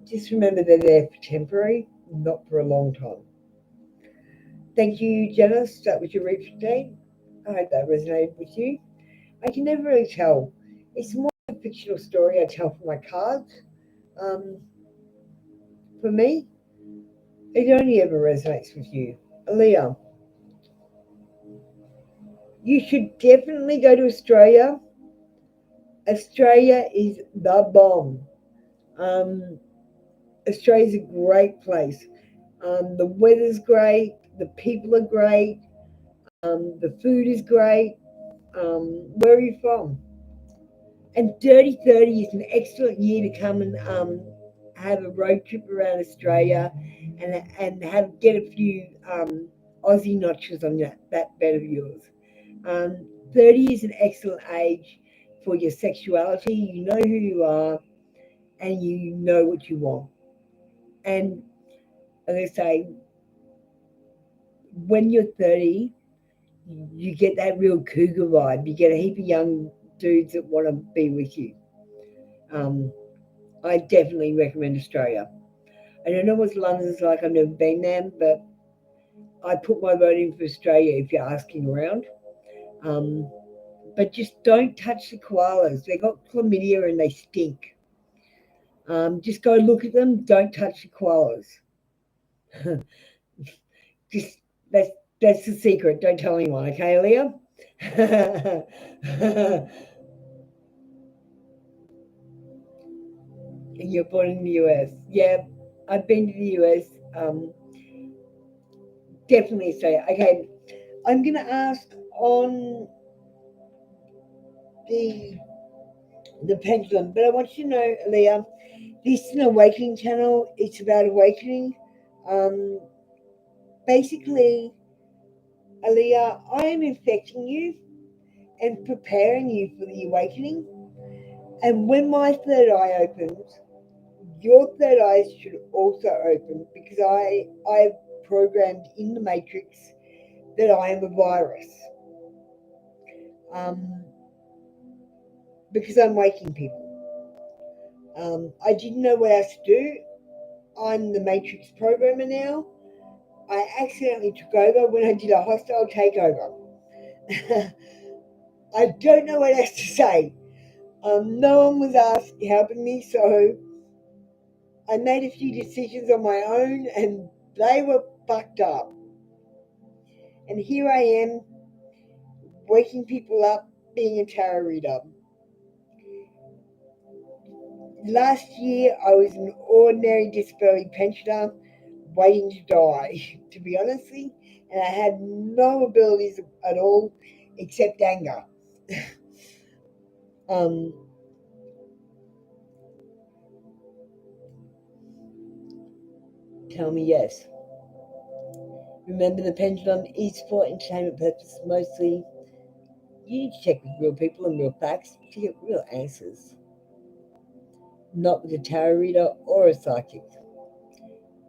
Just remember they're there for temporary, not for a long time. Thank you, Janice. That was your read for today. I hope that resonated with you. I can never really tell. It's more a fictional story I tell for my cards. Um, for me, it only ever resonates with you. Aaliyah, you should definitely go to Australia. Australia is the bomb. Um, Australia's a great place. The weather's great, the people are great, the food is great. Where are you from? And Dirty 30 is an excellent year to come and have a road trip around Australia and have get a few Aussie notches on that bed of yours. 30 is an excellent age for your sexuality. You know who you are and you know what you want. And as I say, when you're 30, you get that real cougar vibe. You get a heap of young dudes that want to be with you. Um, I definitely recommend Australia. I don't know what London's like. I've never been there, but I put my vote in for Australia if you're asking around. Um, but just don't touch the koalas. They got chlamydia and they stink. Just go look at them. Don't touch the koalas. just that's that's the secret. Don't tell anyone, okay, Leah? You're born in the US. Yeah, I've been to the US. Definitely Australia. Okay, I'm gonna ask on the the pendulum, but I want you to know, Leah, this is an awakening channel. It's about awakening. Um, Basically, Aliyah, I am infecting you and preparing you for the awakening. And when my third eye opens, your third eye should also open because I've programmed in the matrix that I am a virus. Um, because I'm waking people. I didn't know what else to do. I'm the matrix programmer now. I accidentally took over when I did a hostile takeover. I don't know what else to say. No one was asked helping me, so I made a few decisions on my own, and they were fucked up. And here I am, waking people up, being a tarot reader. Last year, I was an ordinary disability pensioner, waiting to die, to be honestly, and I had no abilities at all except anger. um, Tell me yes. Remember, the pendulum is for entertainment purposes mostly. You need to check with real people and real facts to get real answers, not with a tarot reader or a psychic.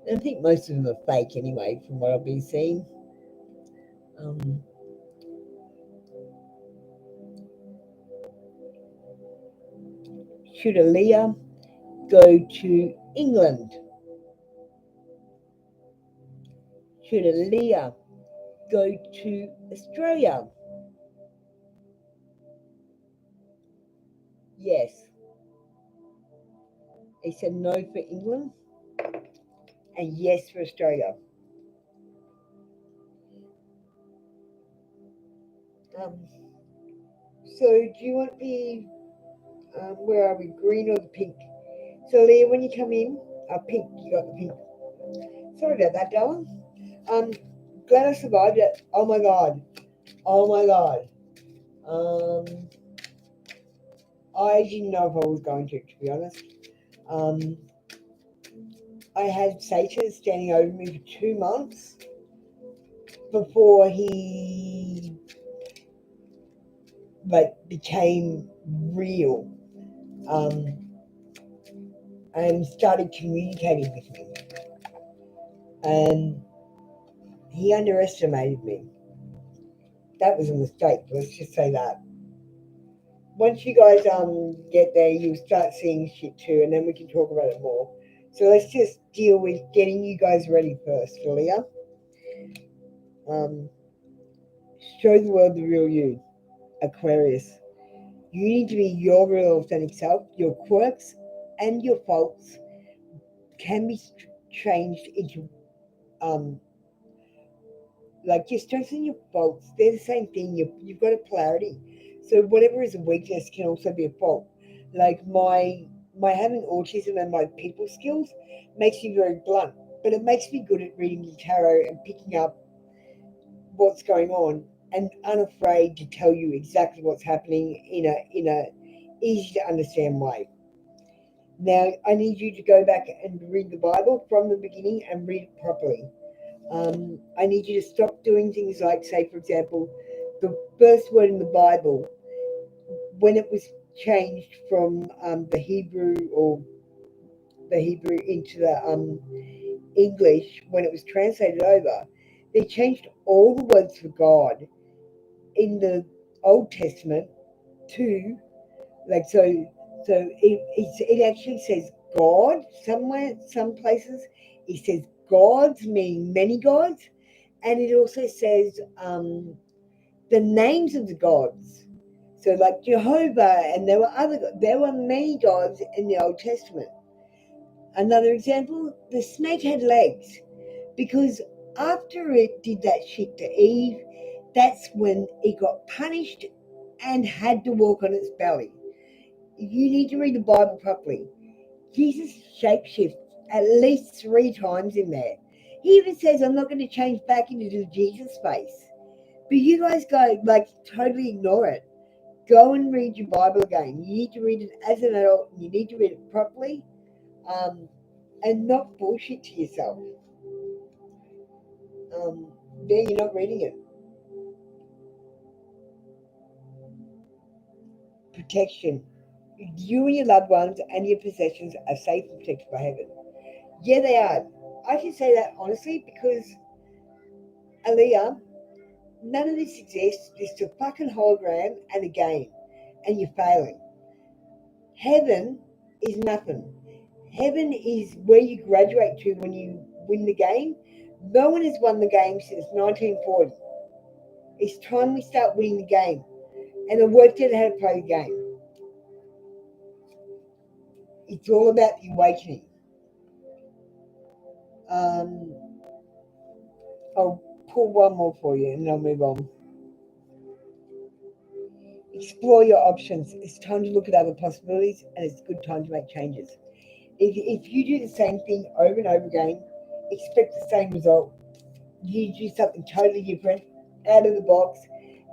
And I think most of them are fake anyway, from what I've been seeing. Um, should Aaliyah go to England? Should Aaliyah go to Australia? Yes. He said no for England and yes for Australia. Um, so do you want the, where are we, green or the pink? So Leah, when you come in, pink, you got the pink. Sorry about that, darling. Um, Glad I survived it. Oh my god. Oh my god. Um, I didn't know if I was going to be honest. Um, I had Satan standing over me for 2 months before he became real, and started communicating with me. And he underestimated me. That was a mistake. Let's just say that. Once you guys get there, you'll start seeing shit too, and then we can talk about it more. So let's just deal with getting you guys ready first, Julia. Um, Show the world the real you, Aquarius. You need to be your real authentic self. Your quirks and your faults can be changed into um, like your strengths and your faults. They're the same thing. You've got a polarity. So whatever is a weakness can also be a fault. Like my having autism and my people skills makes me very blunt, but it makes me good at reading the tarot and picking up what's going on and unafraid to tell you exactly what's happening in a easy to understand way. Now I need you to go back and read the Bible from the beginning and read it properly. I need you to stop doing things like, say, for example, the first word in the Bible, when it was changed from the Hebrew into the English, when it was translated over, they changed all the words for God in the Old Testament to like it actually says God somewhere, some places it says gods, meaning many gods, and it also says the names of the gods. So like Jehovah, and there were many gods in the Old Testament. Another example, the snake had legs because after it did that shit to Eve, that's when it got punished and had to walk on its belly. You need to read the Bible properly. Jesus shapeshifts at least 3 times in there. He even says, I'm not going to change back into the Jesus face. But you guys go, like, totally ignore it. Go and read your Bible again. You need to read it as an adult. You need to read it properly and not bullshit to yourself. There, you're not reading it. Protection. You and your loved ones and your possessions are safe and protected by heaven. Yeah, they are. I can say that honestly because, Aaliyah, none of this exists. It's a fucking hologram and a game, and you're failing. Heaven is nothing. Heaven is where you graduate to when you win the game. No one has won the game since 1940. It's time we start winning the game. And I worked out how to play the game. It's all about the awakening. Um, I'll pull one more for you and I'll move on. Explore your options. It's time to look at other possibilities and it's a good time to make changes. If you do the same thing over and over again, expect the same result. You do something totally different, out of the box,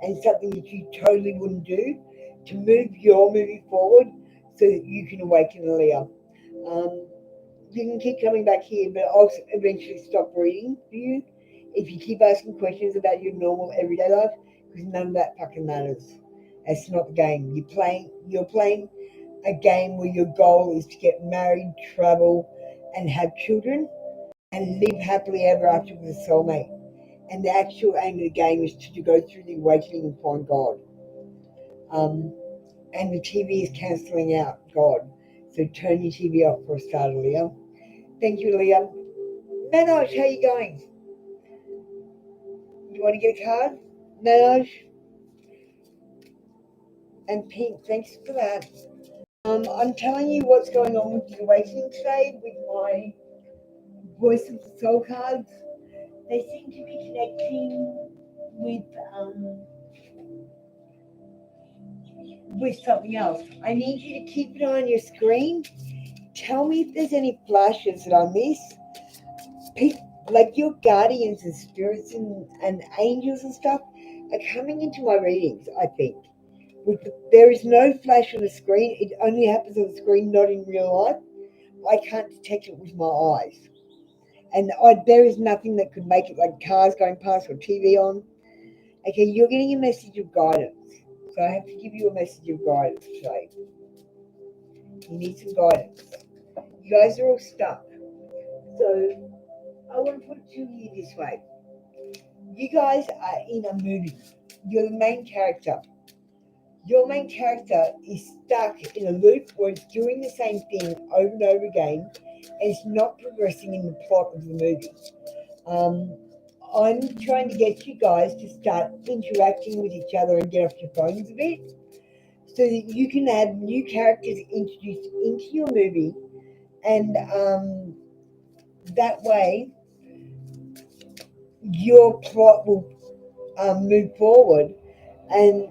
and something that you totally wouldn't do to move your movie forward so that you can awaken the Leo. Um, you can keep coming back here, but I'll eventually stop reading for you if you keep asking questions about your normal everyday life, because none of that fucking matters. It's not the game. You're playing a game where your goal is to get married, travel, and have children and live happily ever after with a soulmate. And the actual aim of the game is to go through the awakening and find God. Um, and the TV is cancelling out God. So turn your TV off for a start, Leo. Thank you, Leo. Manoj, how you going? You want to get a card? Manoj and Pink, thanks for that. I'm telling you what's going on with the awakening today with my Voice of the Soul cards. They seem to be connecting with um, with something else. I need you to keep it on your screen. Tell me if there's any flashes that I miss. Pick, like your guardians and spirits and angels and stuff are coming into my readings, I think. There is no flash on the screen. It only happens on the screen, not in real life. I can't detect it with my eyes. And there is nothing that could make it, like cars going past or TV on. Okay, you're getting a message of guidance. So I have to give you a message of guidance today. You need some guidance. You guys are all stuck. So I want to put it to you this way. You guys are in a movie. You're the main character. Your main character is stuck in a loop where it's doing the same thing over and over again and it's not progressing in the plot of the movie. Um, I'm trying to get you guys to start interacting with each other and get off your phones a bit so that you can have new characters introduced into your movie, and that way your plot will move forward. And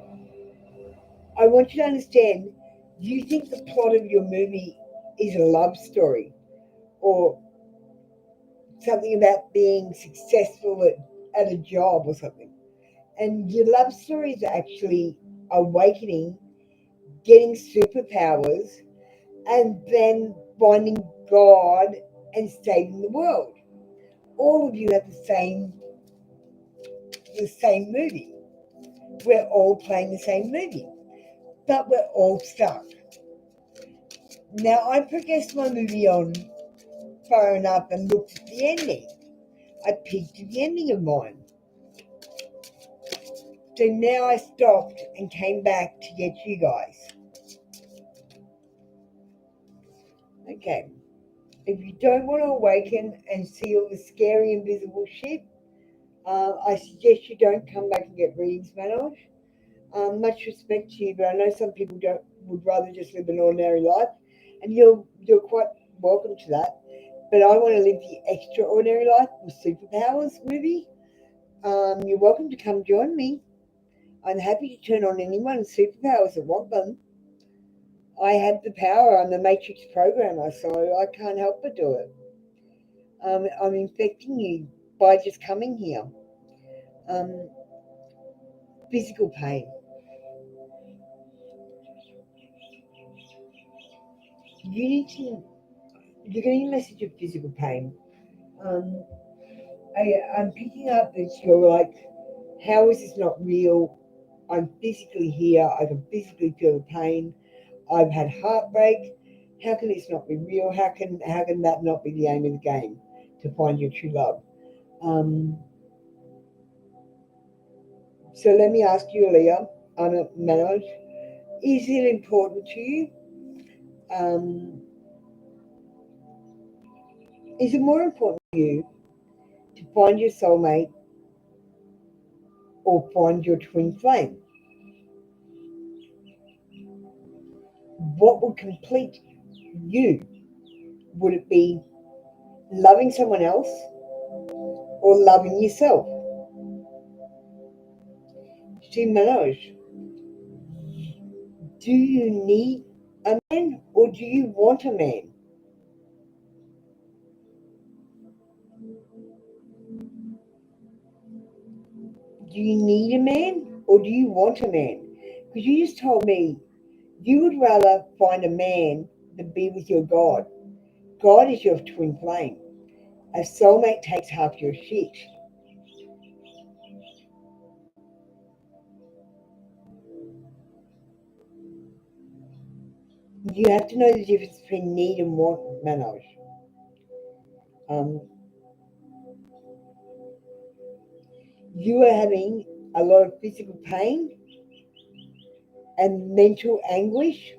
I want you to understand, do you think the plot of your movie is a love story or something about being successful at a job or something? And your love story is actually awakening, getting superpowers, and then finding God and saving the world. All of you have the same movie. We're all playing the same movie, but we're all stuck. Now I progressed my movie on far enough and looked at the ending. I peeked at the ending of mine. So now I stopped and came back to get you guys. Okay. If you don't want to awaken and see all the scary invisible shit, I suggest you don't come back and get readings, Manoj. Much respect to you, but I know some people don't would rather just live an ordinary life, and you're quite welcome to that. But I want to live the extraordinary life with superpowers movie. You're welcome to come join me. I'm happy to turn on anyone's superpowers that want them. I have the power. I'm the Matrix programmer, so I can't help but do it. I'm infecting you by just coming here. Um, Physical pain. You need to. You're getting a message of physical pain. Um, I'm picking up that you're like, how is this not real? I'm physically here. I can physically feel the pain. I've had heartbreak. How can this not be real? How can that not be the aim of the game to find your true love? Um, so let me ask you, Leah, Manoj, is it important to you? Um, is it more important to you to find your soulmate or find your twin flame? What would complete you? Would it be loving someone else or loving yourself? See, Manoj, do you need a man or do you want a man? Do you need a man or do you want a man? Because you just told me you would rather find a man than be with your God. God is your twin flame. A soulmate takes half your shit. You have to know the difference between need and want, Manoj. Um, you are having a lot of physical pain and mental anguish,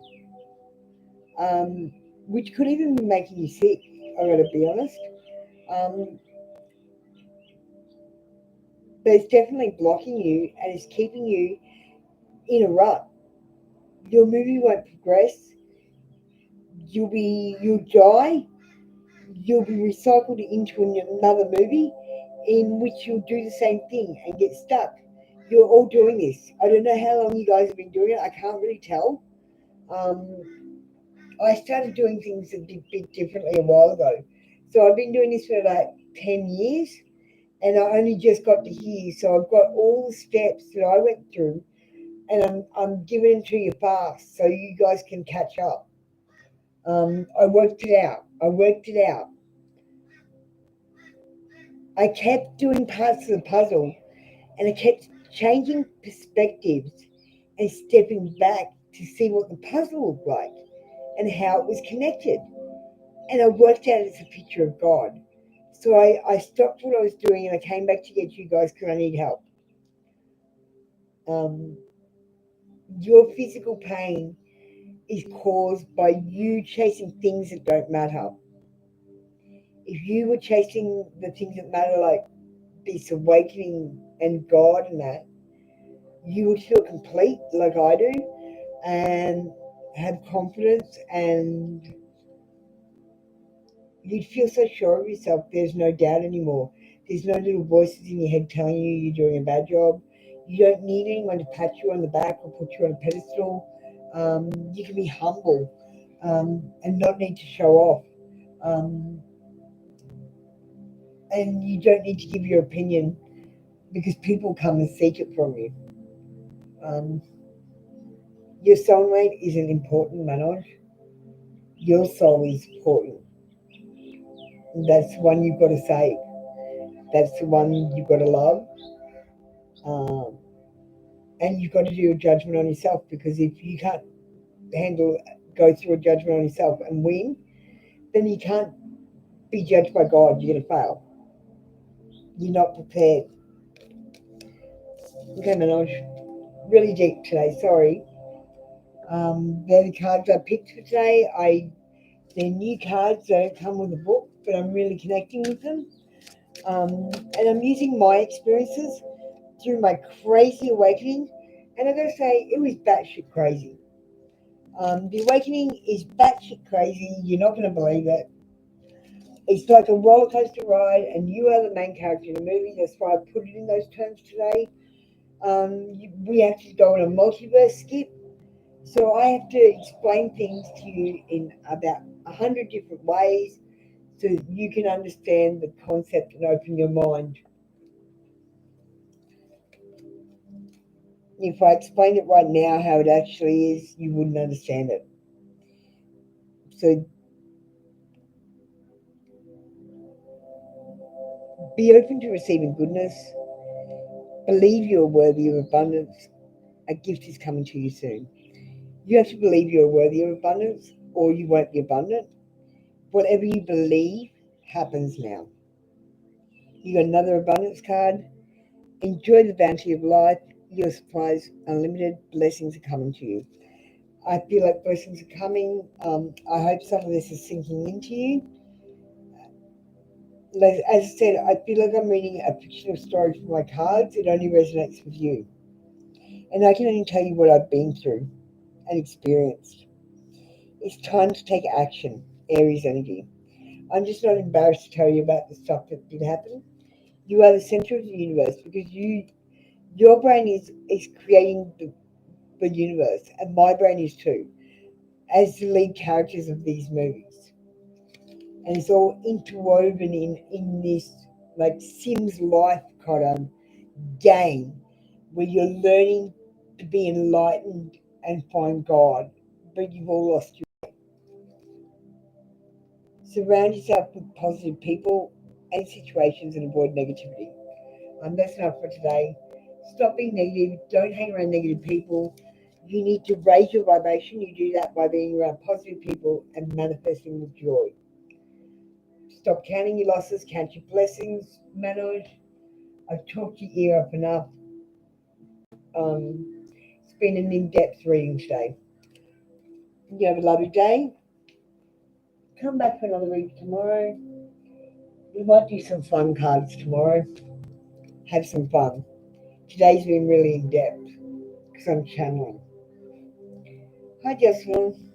um, which could even be making you sick. I gotta be honest. Um, but it's definitely blocking you and it's keeping you in a rut. Your movie won't progress. You'll die. You'll be recycled into another movie in which you'll do the same thing and get stuck. You're all doing this. I don't know how long you guys have been doing it. I can't really tell. I started doing things a bit differently a while ago. So I've been doing this for about 10 years and I only just got to here. So I've got all the steps that I went through and I'm giving it to you fast so you guys can catch up. I worked it out. I kept doing parts of the puzzle and I kept changing perspectives and stepping back to see what the puzzle looked like and how it was connected. And I worked out it's a picture of God. So I stopped what I was doing and I came back to get you guys because I need help. Um, your physical pain is caused by you chasing things that don't matter. If you were chasing the things that matter, like this awakening and God and that, you would feel complete like I do and have confidence, and you'd feel so sure of yourself. There's no doubt anymore. There's no little voices in your head telling you you're doing a bad job. You don't need anyone to pat you on the back or put you on a pedestal. You can be humble and not need to show off. Um, and you don't need to give your opinion because people come and seek it from you. Um, your soulmate isn't important, Manoj. Your soul is important. That's the one you've got to save. That's the one you've got to love. Um, and you've got to do a judgment on yourself, because if you can't go through a judgment on yourself and win, then you can't be judged by God. You're going to fail. You're not prepared. Okay, Manoj. Really deep today. Sorry. They're the cards I picked for today. They're new cards. They don't come with a book, but I'm really connecting with them. And I'm using my experiences through my crazy awakening. And I gotta say, it was batshit crazy. The awakening is batshit crazy. You're not gonna believe it. It's like a roller coaster ride, and you are the main character in the movie. That's why I put it in those terms today. We have to go on a multiverse skip, so I have to explain things to you in about 100 different ways, so that you can understand the concept and open your mind. If I explained it right now how it actually is, you wouldn't understand it. So be open to receiving goodness. Believe you are worthy of abundance. A gift is coming to you soon. You have to believe you are worthy of abundance, or you won't be abundant. Whatever you believe happens now. You got another abundance card. Enjoy the bounty of life. Your supplies unlimited. Blessings are coming to you. I feel like blessings are coming. I hope some of this is sinking into you. Like, as I said, I feel like I'm reading a fictional story from my cards. It only resonates with you. And I can only tell you what I've been through and experienced. It's time to take action, Aries energy. I'm just not embarrassed to tell you about the stuff that did happen. You are the center of the universe, because your brain is creating the universe, and my brain is too, as the lead characters of these movies. And it's all interwoven in this like Sims life kind of game where you're learning to be enlightened and find God, but you've all lost your. Surround yourself with positive people and situations and avoid negativity. That's enough for today. Stop being negative. Don't hang around negative people. You need to raise your vibration. You do that by being around positive people and manifesting with joy. Stop counting your losses, count your blessings, Manoj. I've talked your ear up enough. It's been an in-depth reading today. You have a lovely day. Come back for another read tomorrow. We might do some fun cards tomorrow. Have some fun. Today's been really in-depth because I'm channeling. Hi, Jocelyn.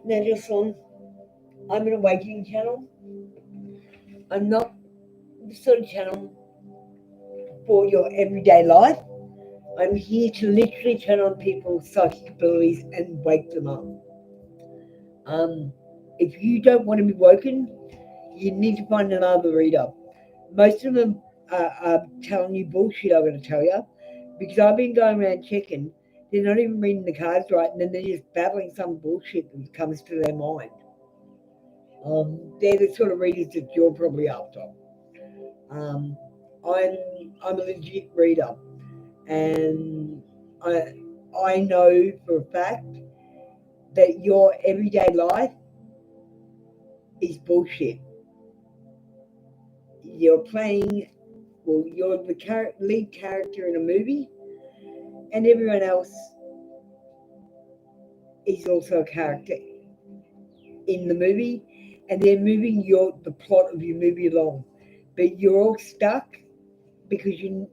Now, Jocelyn, I'm an awakening channel. I'm not the sort of channel for your everyday life. I'm here to literally turn on people's psychic abilities and wake them up. If you don't want to be woken, you need to find another reader. Most of them are telling you bullshit, I'm going to tell you, because I've been going around checking. They're not even reading the cards right, and then they're just babbling some bullshit that comes to their mind. They're the sort of readers that you're probably after. Um, I'm a legit reader, and I know for a fact that your everyday life is bullshit. You're playing, well, you're the lead character in a movie, and everyone else is also a character in the movie, and they're moving the plot of your movie along, but you're all stuck because you're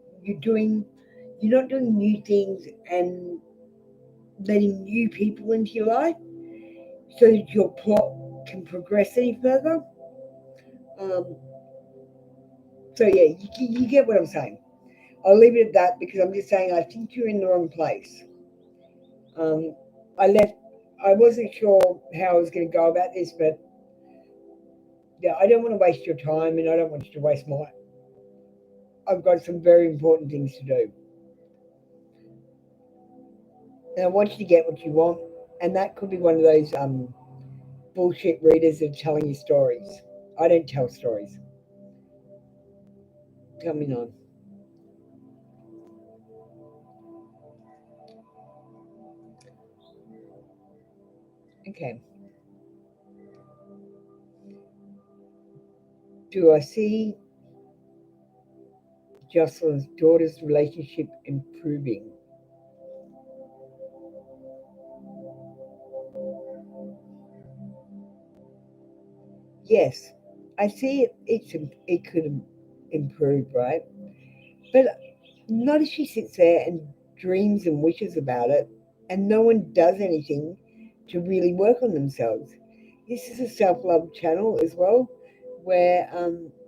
not doing new things and letting new people into your life so that your plot can progress any further. Um, so yeah, you get what I'm saying. I'll leave it at that because I'm just saying I think you're in the wrong place. Um, I left. I wasn't sure how I was going to go about this, but yeah, I don't want to waste your time, and I don't want you to waste mine. I've got some very important things to do, and I want you to get what you want, and that could be one of those bullshit readers that are telling you stories. I don't tell stories. Coming on. Okay. Do I see Jocelyn's daughter's relationship improving? Yes, I see it. It could improve, right? But not if she sits there and dreams and wishes about it, and no one does anything to really work on themselves. This is a self-love channel as well, where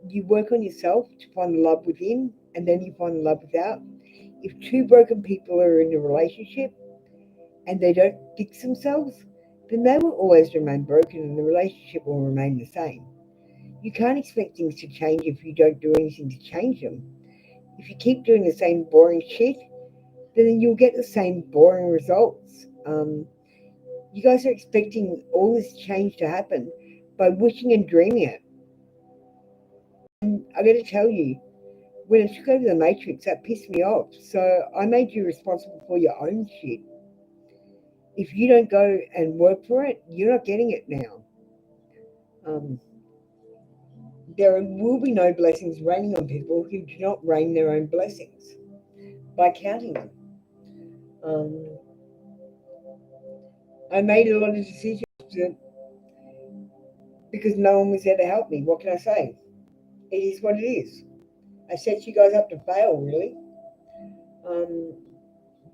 you work on yourself to find the love within, and then you find the love without. If two broken people are in a relationship and they don't fix themselves, then they will always remain broken, and the relationship will remain the same. You can't expect things to change if you don't do anything to change them. If you keep doing the same boring shit, then you'll get the same boring results. You guys are expecting all this change to happen by wishing and dreaming it. And I got to tell you, when I took over the Matrix, that pissed me off. So I made you responsible for your own shit. If you don't go and work for it, you're not getting it now. Um, there will be no blessings raining on people who do not rain their own blessings by counting them. Um, I made a lot of decisions that, because no one was there to help me. What can I say? It is what it is. I set you guys up to fail, really, um,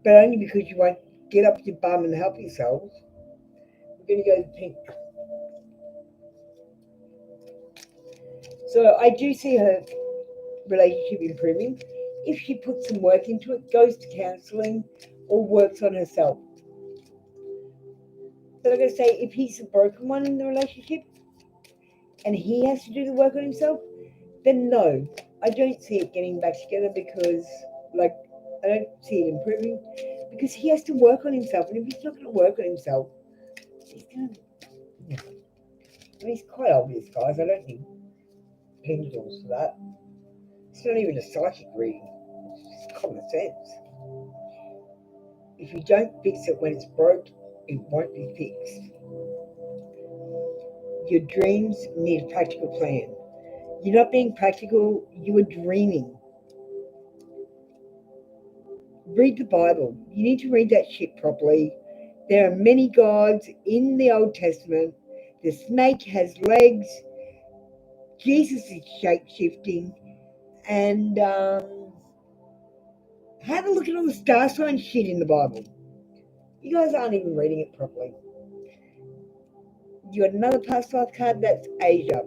but only because you won't get up your bum and help yourselves. We're going to go to pink. So I do see her relationship improving if she puts some work into it, goes to counselling, or works on herself. But I'm going to say, if he's the broken one in the relationship and he has to do the work on himself, then no, I don't see it getting back together because, like, I don't see it improving because he has to work on himself. And if he's not going to work on himself, he's going to. Yeah. I mean, it's quite obvious, guys. I don't need pendulums for that. It's not even a psychic reading, it's just common sense. If you don't fix it when it's broke, it won't be fixed. Your dreams need a practical plan. You're not being practical, you are dreaming. Read the Bible. You need to read that shit properly. There are many gods in the Old Testament. The snake has legs. Jesus is shape shifting. And have a look at all the star sign shit in the Bible. You guys aren't even reading it properly. You got another past life card, that's Asia.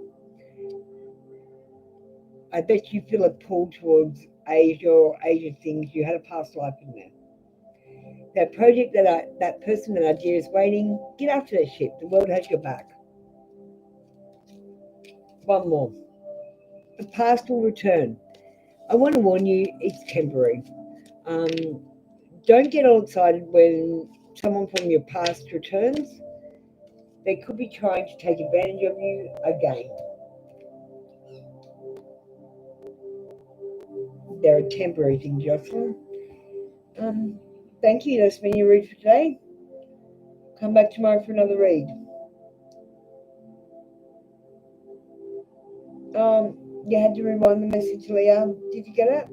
I bet you feel a pull towards Asia or Asian things. You had a past life in there. That project that person, that idea is waiting, get after that shit. The world has your back. One more. The past will return. I want to warn you, it's temporary. Um, don't get all excited when someone from your past returns. They could be trying to take advantage of you again. They're a temporary thing, Jocelyn. Um, Thank you. That's been your read for today. Come back tomorrow for another read. You had to rewind the message, Leah. Did you get it?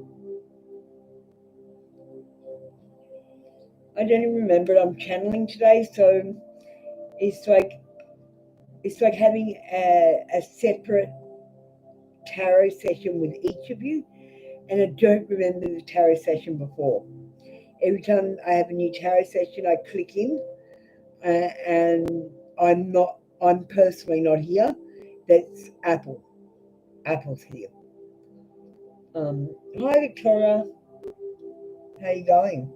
I don't even remember it. I'm channeling today, so It's like having a separate tarot session with each of you, and I don't remember the tarot session before. Every time I have a new tarot session, I click in, and I'm personally not here. That's Apple. Apple's here. Hi Victoria, how you going?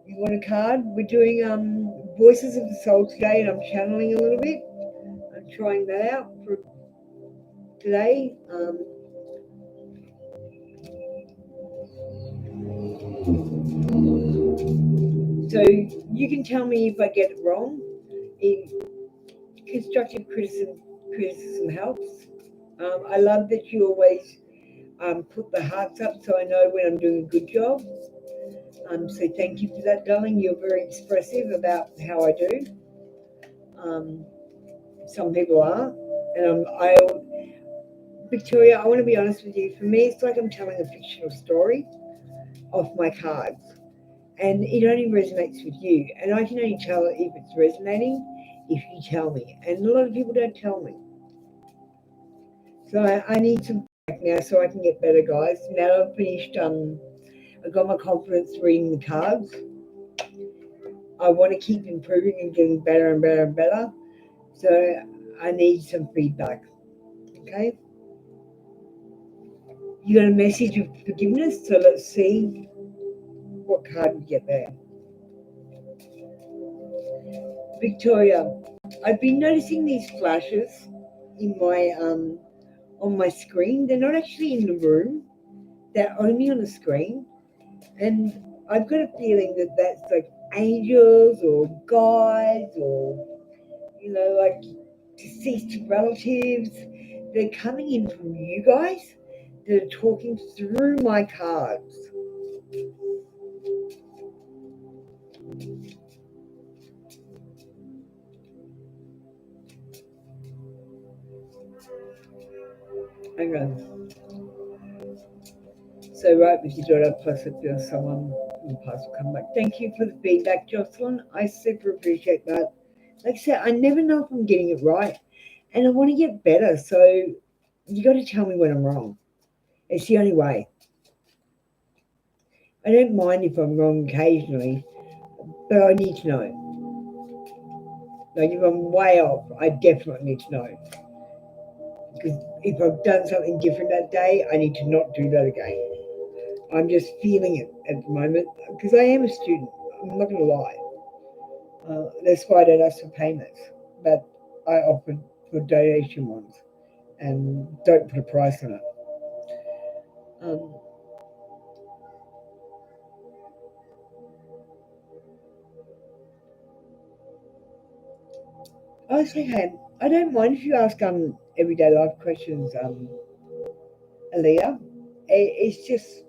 You want a card? We're doing Voices of the Soul today, and I'm channeling a little bit. I'm trying that out for today. So you can tell me if I get it wrong. If constructive criticism helps. I love that you always put the hearts up, so I know when I'm doing a good job. So thank you for that, darling. You're very expressive about how I do. Um, some people are, and Victoria, I want to be honest with you. For me, it's like I'm telling a fictional story off my cards, and it only resonates with you. And I can only tell if it's resonating if you tell me. And a lot of people don't tell me. So I need some feedback now so I can get better, guys. Now I've finished. I got my confidence reading the cards. I want to keep improving and getting better and better and better. So I need some feedback. Okay. You got a message of forgiveness. So let's see what card we get there. Victoria, I've been noticing these flashes in my on my screen. They're not actually in the room. They're only on the screen, and I've got a feeling that that's like angels or guides or like deceased relatives. They're coming in from you guys. They're talking through my cards. Hang on. So right with your daughter, plus if there's someone in the past will come back. Thank you for the feedback, Jocelyn. I super appreciate that. Like I said, I never know if I'm getting it right, and I want to get better. So you got to tell me when I'm wrong. It's the only way. I don't mind if I'm wrong occasionally, but I need to know. Like if I'm way off, I definitely need to know. Because if I've done something different that day, I need to not do that again. I'm just feeling it at the moment because I am a student. I'm not going to lie. That's why I don't ask for payments, but I offer for donation ones and don't put a price on it. Um, I say, hey, I don't mind if you ask everyday life questions, Aaliyah. It's just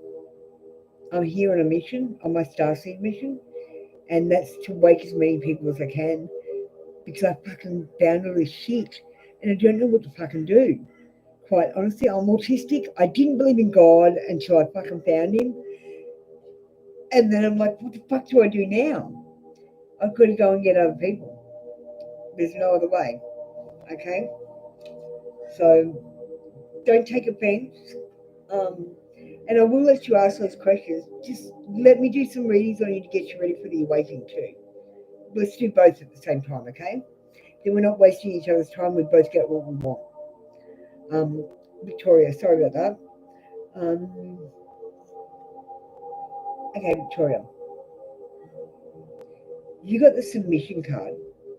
I'm here on a mission, on my starseed mission, and that's to wake as many people as I can because I fucking found all this shit and I don't know what to fucking do. Quite honestly, I'm autistic. I didn't believe in God until I fucking found him. And then I'm like, what the fuck do I do now? I've got to go and get other people. There's no other way. Okay? So don't take offense. Um, and I will let you ask those questions. Just let me do some readings on you to get you ready for the awakening too. Let's do both at the same time, okay? Then we're not wasting each other's time. We both get what we want. Victoria, sorry about that. Okay, Victoria. You got the submission card.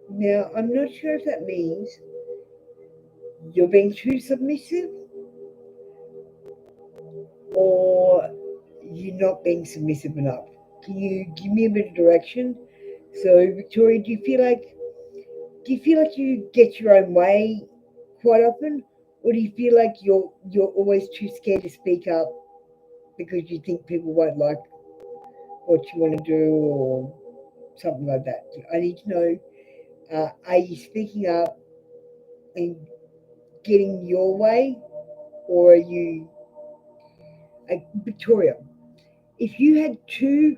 Now, I'm not sure if that means you're being too submissive or you're not being submissive enough. Can you give me a bit of direction? So, Victoria, do you feel like you get your own way quite often, or do you feel like you're always too scared to speak up because you think people won't like what you want to do or something like that? I need to know: are you speaking up and getting your way, or are you, Victoria? If you had two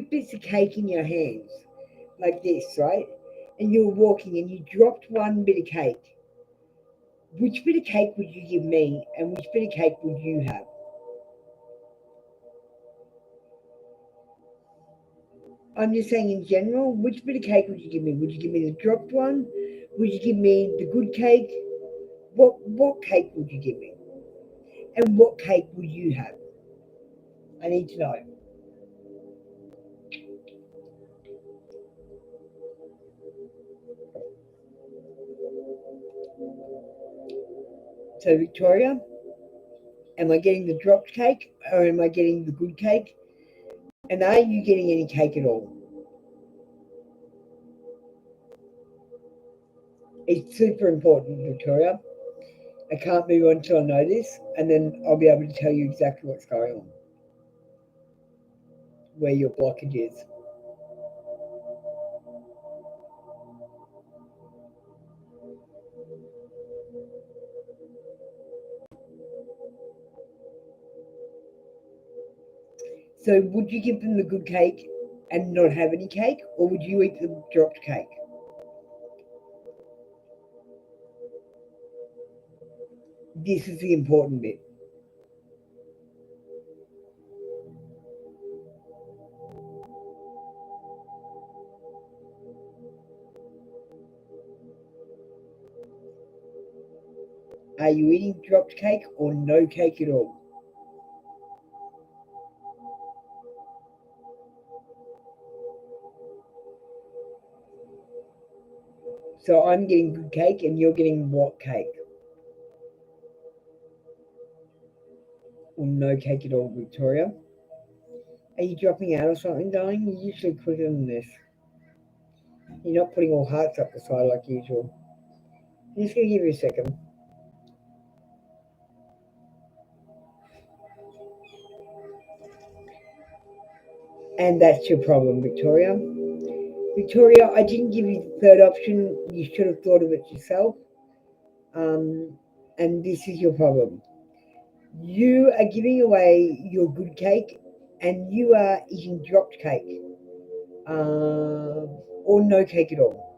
bits of cake in your hands like this, right? and you were walking and you dropped one bit of cake, which bit of cake would you give me and which bit of cake would you have? I'm just saying in general, which bit of cake would you give me? Would you give me the dropped one? Would you give me the good cake? What cake would you give me? And what cake would you have? I need to know. So Victoria, am I getting the dropped cake or am I getting the good cake? And are you getting any cake at all? It's super important, Victoria. I can't move on until I know this, and then I'll be able to tell you exactly what's going on, where your blockage is. So would you give them the good cake and not have any cake, or would you eat the dropped cake? This is the important bit. Are you eating dropped cake or no cake at all? So I'm getting good cake and you're getting what cake? Or no cake at all, Victoria? Are you dropping out or something, darling? You're usually quicker than this. You're not putting all hearts up the side like usual. I'm just going to give you a second. And that's your problem, Victoria. Victoria, I didn't give you the third option. You should have thought of it yourself. And this is your problem. You are giving away your good cake and you are eating dropped cake or no cake at all.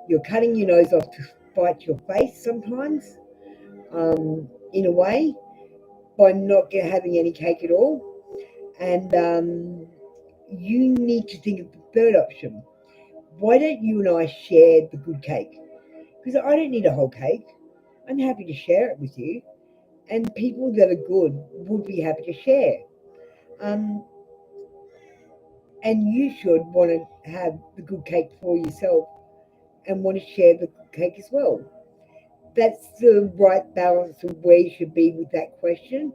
You're cutting your nose off to spite your face sometimes, in a way, by not having any cake at all. And you need to think of the third option. Why don't you and I share the good cake? Because I don't need a whole cake. I'm happy to share it with you. And people that are good would be happy to share. Um, and you should want to have the good cake for yourself and want to share the good cake as well. That's the right balance of where you should be with that question.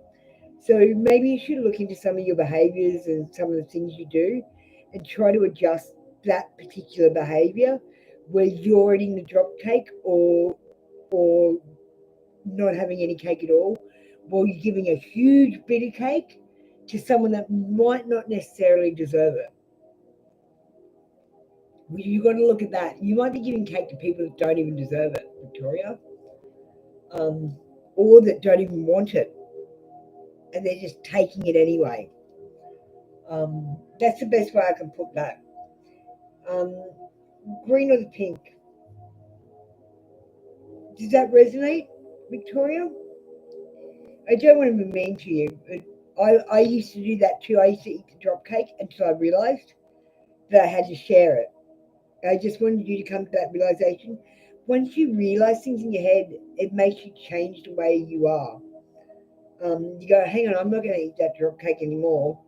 So maybe you should look into some of your behaviors and some of the things you do and try to adjust that particular behavior where you're eating the drop cake or not having any cake at all, while you're giving a huge bit of cake to someone that might not necessarily deserve it. You got to look at that. You might be giving cake to people that don't even deserve it, Victoria, um, or that don't even want it, and they're just taking it anyway. That's the best way I can put that. Um, Green or the pink? Does that resonate, Victoria? I don't want to be mean to you, but I used to do that too. I used to eat the drop cake until I realised that I had to share it. I just wanted you to come to that realization. Once you realize things in your head, it makes you change the way you are. You go, hang on, I'm not going to eat that drop cake anymore.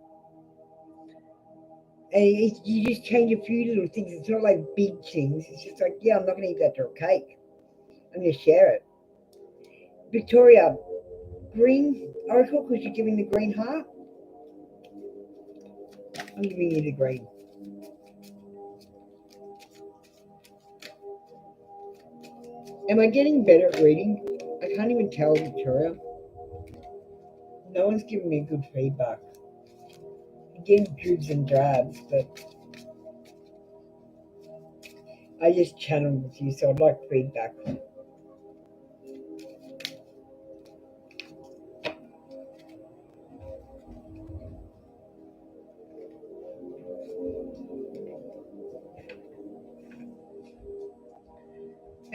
And you just change a few little things. It's not like big things. It's just like, yeah, I'm not going to eat that drop cake. I'm going to share it. Victoria, green oracle because you're giving the green heart. I'm giving you the green. Am I getting better at reading? I can't even tell, Victoria. No one's giving me good feedback. I'm getting dribs and drabs, but I just channeled with you, so I'd like feedback.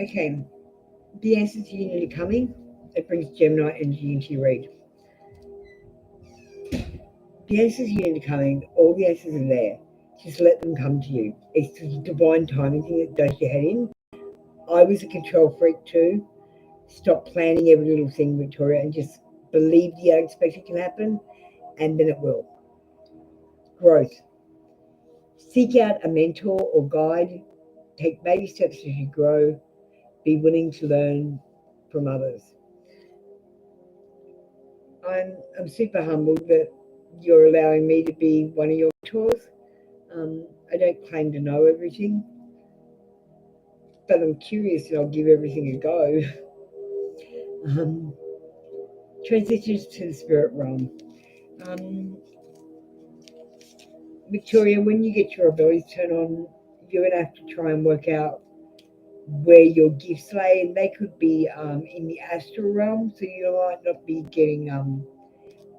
Okay, the answers you need are coming. It brings Gemini energy into your read. The answers you need are coming. All the answers are there. Just let them come to you. It's the divine timing thing that does your head in. I was a control freak too. Stop planning every little thing, Victoria, and just believe the unexpected can happen, and then it will. Growth. Seek out a mentor or guide. Take baby steps as you grow. Be willing to learn from others. I'm super humbled that you're allowing me to be one of your mentors. I don't claim to know everything, but I'm curious and I'll give everything a go. Um, Transitions to the spirit realm. Um, Victoria, when you get your abilities turned on, you're going to have to try and work out where your gifts lay, and they could be in the astral realm, so you might not be getting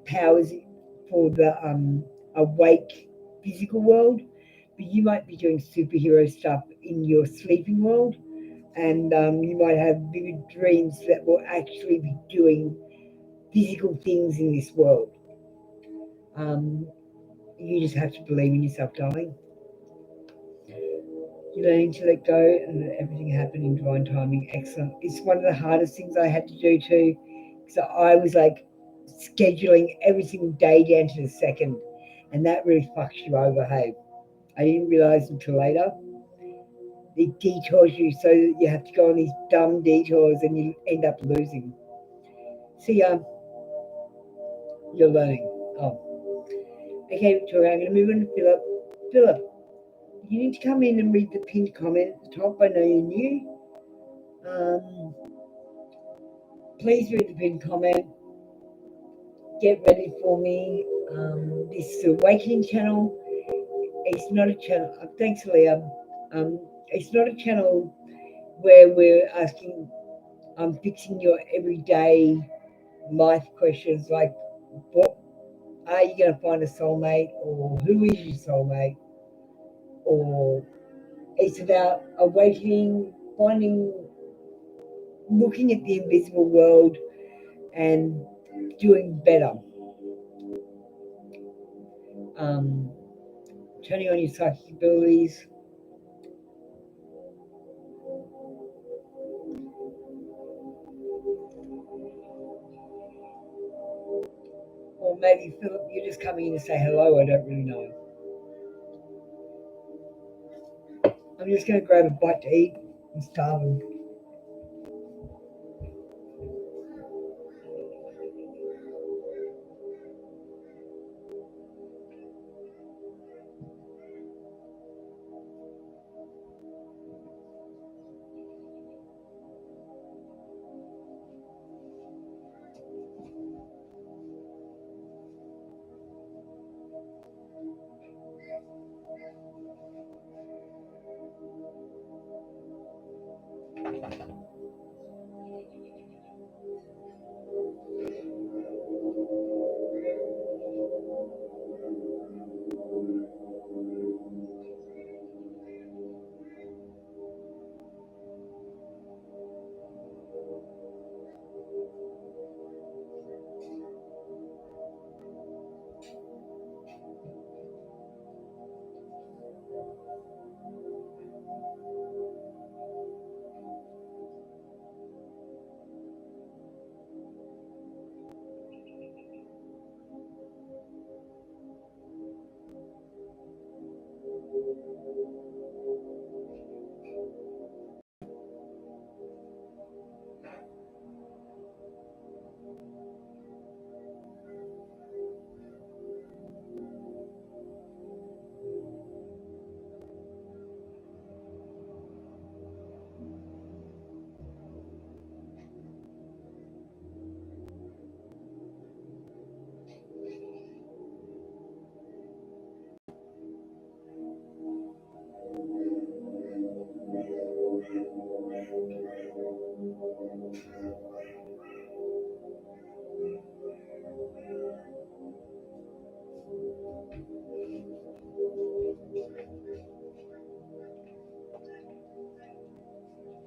powers for the awake physical world, but you might be doing superhero stuff in your sleeping world, and you might have vivid dreams that will actually be doing physical things in this world. Um, you just have to believe in yourself, darling. You're learning to let go and let everything happen in divine timing. Excellent. It's one of the hardest things I had to do too, because I was like scheduling every single day down to the second, and that really fucks you over. Hey, I didn't realize until later. It detours you so that you have to go on these dumb detours and you end up losing. So yeah, you're learning. Oh, okay, Victoria. I'm going to move on to Philip. Philip, you need to come in and read the pinned comment at the top. I know you're new. Please read the pinned comment. Get ready for me. This is the Awakening channel. It's not a channel. Thanks, Leah. It's not a channel where we're asking, fixing your everyday life questions like, what are you going to find a soulmate, or who is your soulmate, or it's about awakening, finding, looking at the invisible world and doing better. Um, Turning on your psychic abilities. Or maybe, Philip, you're just coming in to say hello. I don't really know. I'm just going to grab a bite to eat. I'm starving.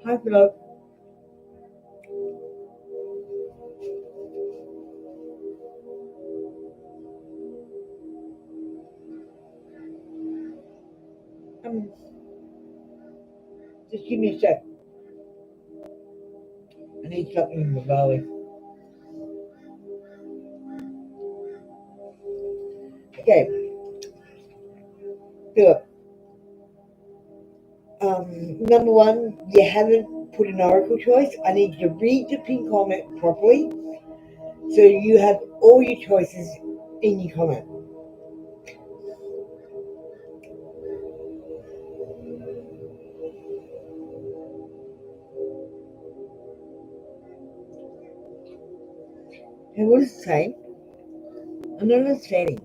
Hi, Philip. Just give me a sec. I need something in my belly. Okay, Philip. Number one, you haven't put an oracle choice. I need you to read the pin comment properly so you have all your choices in your comment. And what does it say? I'm not understanding.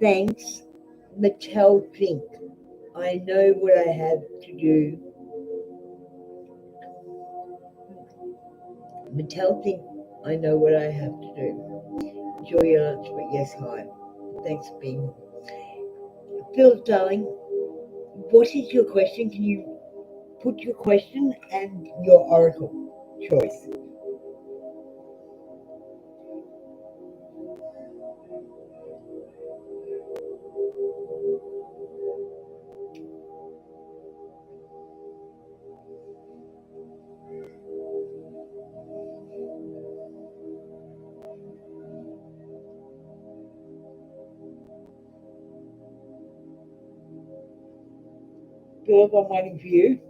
Thanks, Mattel Think. I know what I have to do. Mattel Think. I know what I have to do. Enjoy your lunch, but yes, hi. Thanks for being. Phil, darling, what is your question? Can you put your question and your oracle choice? Philip, I'm waiting for you.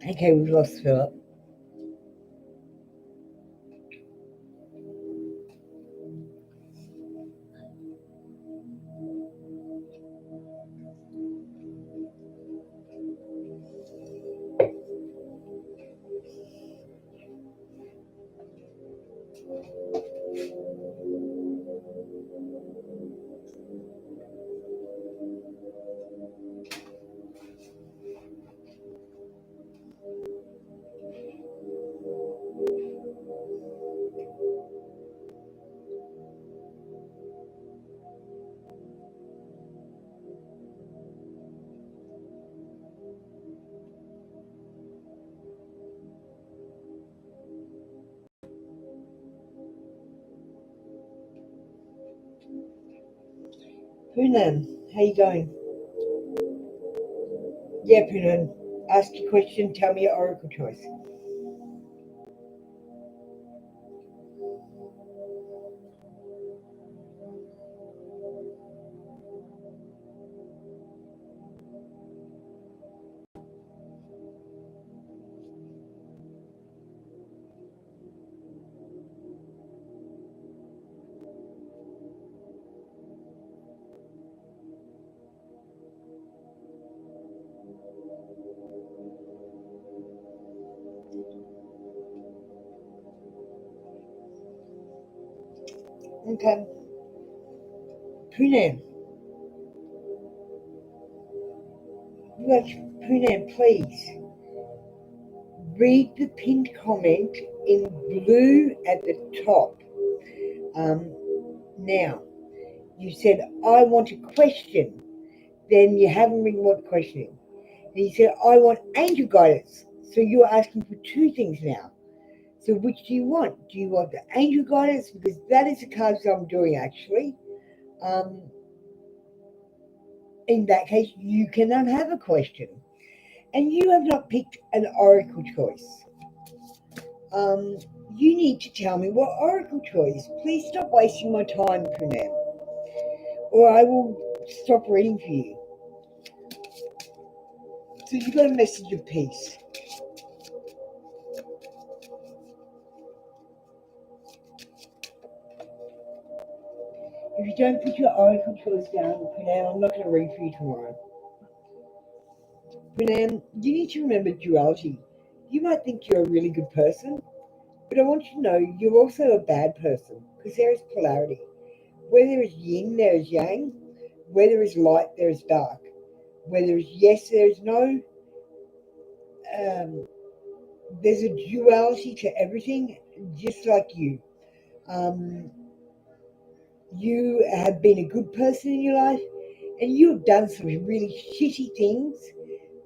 Okay, we've lost Philip. Punan, how you going? Yeah, Punan. Ask your question, tell me your oracle choice. Okay. Punan, Punan, please read the pinned comment in blue at the top. Now, you said, I want a question. Then you haven't written what questioning. And you said, I want angel guidance. So you're asking for two things now. So which do you want? Do you want the angel guidance? Because that is the cards I'm doing actually. Um, in that case, you cannot have a question. And you have not picked an oracle choice. Um, you need to tell me what oracle choice. Please stop wasting my time, Prunam, or I will stop reading for you. So you got a message of peace. If you don't put your oracle choice down, Prunam, I'm not going to read for you tomorrow. Pranam, you need to remember duality. You might think you're a really good person, but I want you to know you're also a bad person because there is polarity. Where there is yin, there is yang. Where there is light, there is dark. Where there is yes, there is no. Um, there's a duality to everything, just like you. Um, you have been a good person in your life, and you've done some really shitty things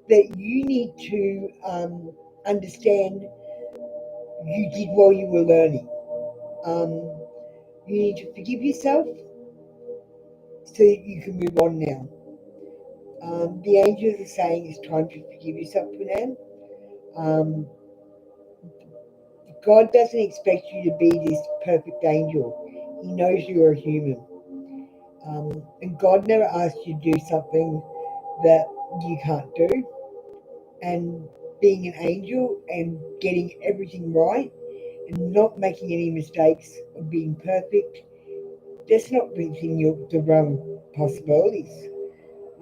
that you need to understand you did while you were learning. Um, you need to forgive yourself so that you can move on now. The angels are saying it's time to forgive yourself, Punan. Um, God doesn't expect you to be this perfect angel. He knows you're a human. And God never asked you to do something that you can't do. And being an angel and getting everything right and not making any mistakes or being perfect, that's not within the realm of possibilities.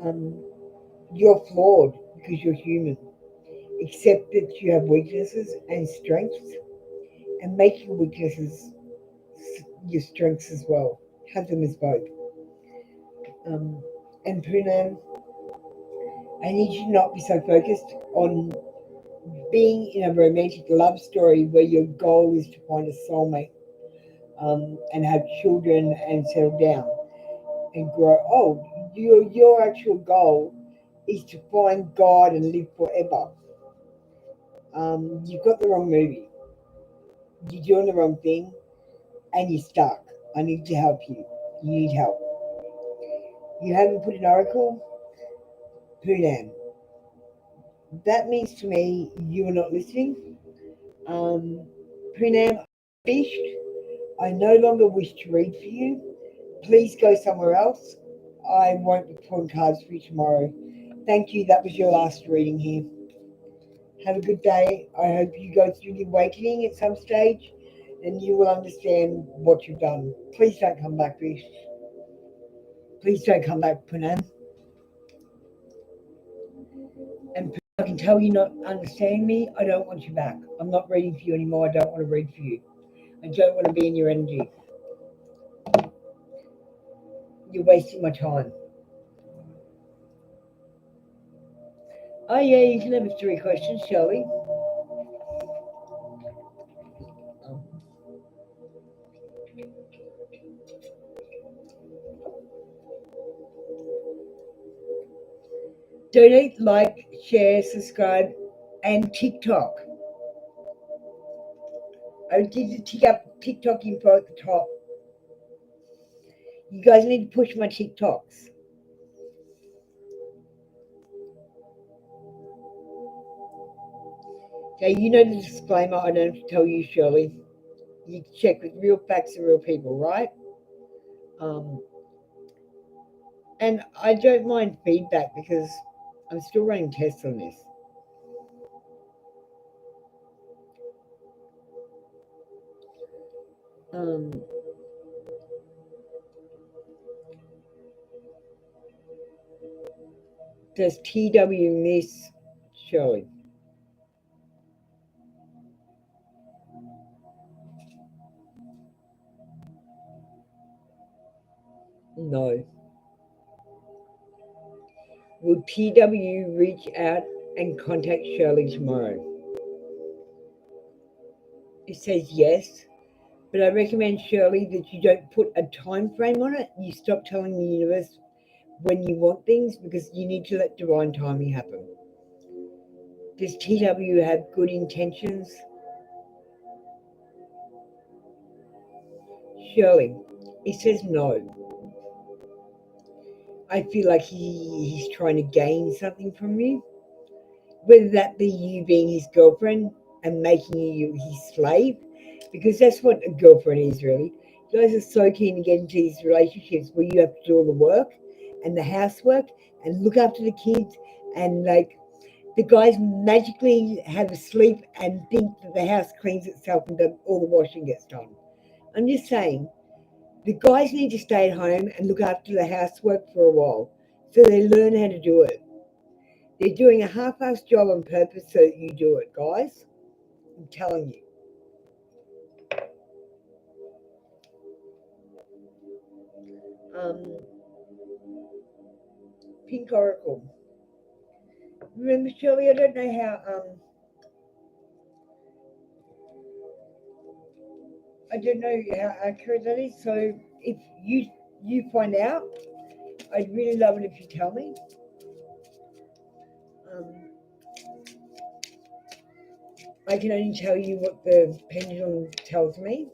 Um, you're flawed because you're human. Accept that you have weaknesses and strengths and make your weaknesses your strengths as well. Have them as both. Um, and Punam, I need you to not be so focused on being in a romantic love story where your goal is to find a soulmate and have children and settle down and grow old. Your actual goal is to find God and live forever. You've got the wrong movie. You're doing the wrong thing and you're stuck. I need to help you. You need help. You haven't put an oracle? Punam. That means to me you are not listening. Um, Punam, fished. I no longer wish to read for you. Please go somewhere else. I won't be pulling cards for you tomorrow. Thank you. That was your last reading here. Have a good day. I hope you go through the awakening at some stage and you will understand what you've done. Please don't come back, Fish. Please don't come back, Punan. And I can tell you not understanding me. I don't want you back. I'm not reading for you anymore. I don't want to read for you. I don't want to be in your energy. You're wasting my time. Oh, yeah, you can have 3 questions, shall we? Donate, like, share, subscribe, and TikTok. I did the TikTok info at the top. You guys need to push my TikToks. Okay, you know the disclaimer. I don't have to tell you, Shirley. You check with real facts and real people, right? Um, and I don't mind feedback because I'm still running tests on this. Does TW miss Shirley? No. Will TW reach out and contact Shirley tomorrow? It says yes, but I recommend, Shirley, that you don't put a time frame on it. You stop telling the universe when you want things because you need to let divine timing happen. Does TW have good intentions? Shirley, it says no. I feel like he's trying to gain something from you, whether that be you being his girlfriend and making you his slave, because that's what a girlfriend is really. You guys are so keen to get into these relationships where you have to do all the work and the housework and look after the kids, and like the guys magically have a sleep and think that the house cleans itself and that all the washing gets done. I'm just saying, the guys need to stay at home and look after the housework for a while so they learn how to do it. They're doing a half-assed job on purpose so that you do it, guys. I'm telling you. Pink Oracle. Remember, Shirley, I don't know how accurate that is. So if you find out, I'd really love it if you tell me. I can only tell you what the pendulum tells me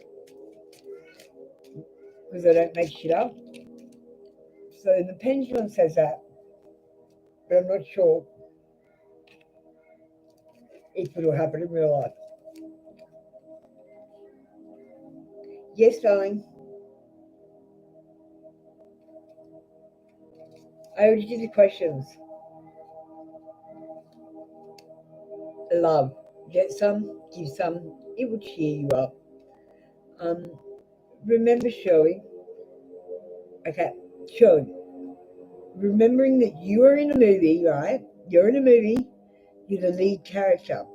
because I don't make shit up. So the pendulum says that, but I'm not sure if it'll happen in real life. Yes, darling. I already did the questions. Love. Get some, give some. It will cheer you up. Remember, Shirley. Okay, Shirley. Remembering that you are in a movie, right? You're in a movie. You're the lead character.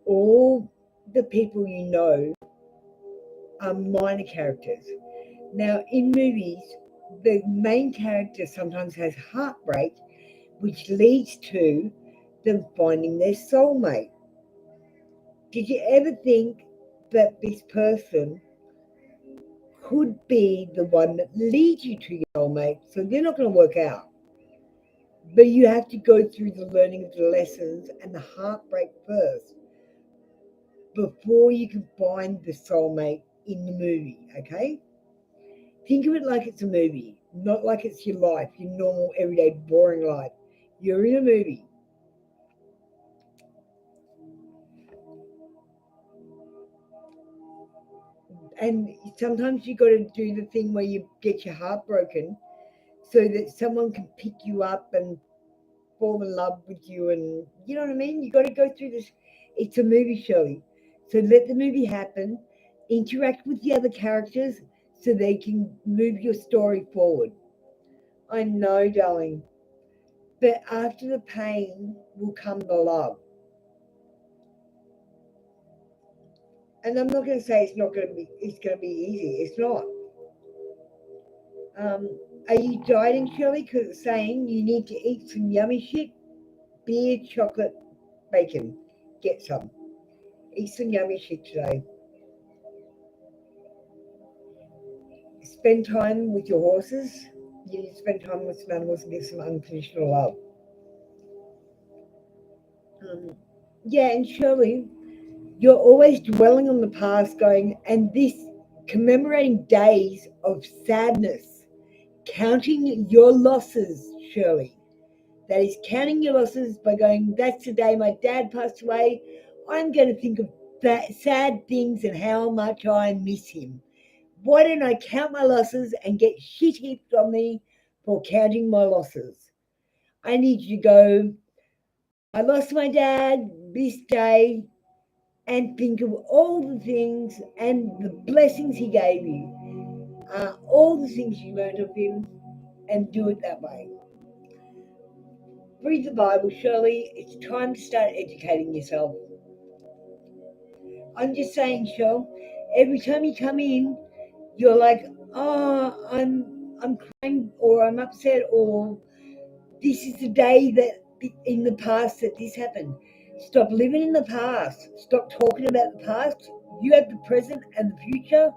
All the people you know are minor characters. Now, in movies, the main character sometimes has heartbreak, which leads to them finding their soulmate. Did you ever think that this person could be the one that leads you to your soulmate? So they're not going to work out. But you have to go through the learning of the lessons and the heartbreak first before you can find the soulmate in the movie, okay? Think of it like it's a movie, not like it's your life, your normal, everyday, boring life. You're in a movie. And sometimes you got to do the thing where you get your heart broken so that someone can pick you up and fall in love with you. And you know what I mean? You got to go through this. It's a movie, Shirley. So let the movie happen. Interact with the other characters so they can move your story forward. I know, darling. But after the pain will come the love. And I'm not going to say it's going to be easy. It's not. Are you dieting, Shirley? Because it's saying you need to eat some yummy shit, beer, chocolate, bacon. Get some. Eat some yummy shit today. Spend time with your horses. You need to spend time with some animals and get some unconditional love. Yeah, and Shirley, you're always dwelling on the past, going, and this commemorating days of sadness, counting your losses, Shirley. That is counting your losses by going, that's the day my dad passed away. I'm going to think of that sad things and how much I miss him. Why don't I count my losses and get shit heaped on me for counting my losses? I need you to go, I lost my dad this day, and think of all the things and the blessings he gave you, all the things you learned of him, and do it that way. Read the Bible, Shirley. It's time to start educating yourself. I'm just saying, Shirley, every time you come in, you're like, oh, I'm crying, or I'm upset, or this is the day that in the past that this happened. Stop living in the past. Stop talking about the past. You have the present and the future.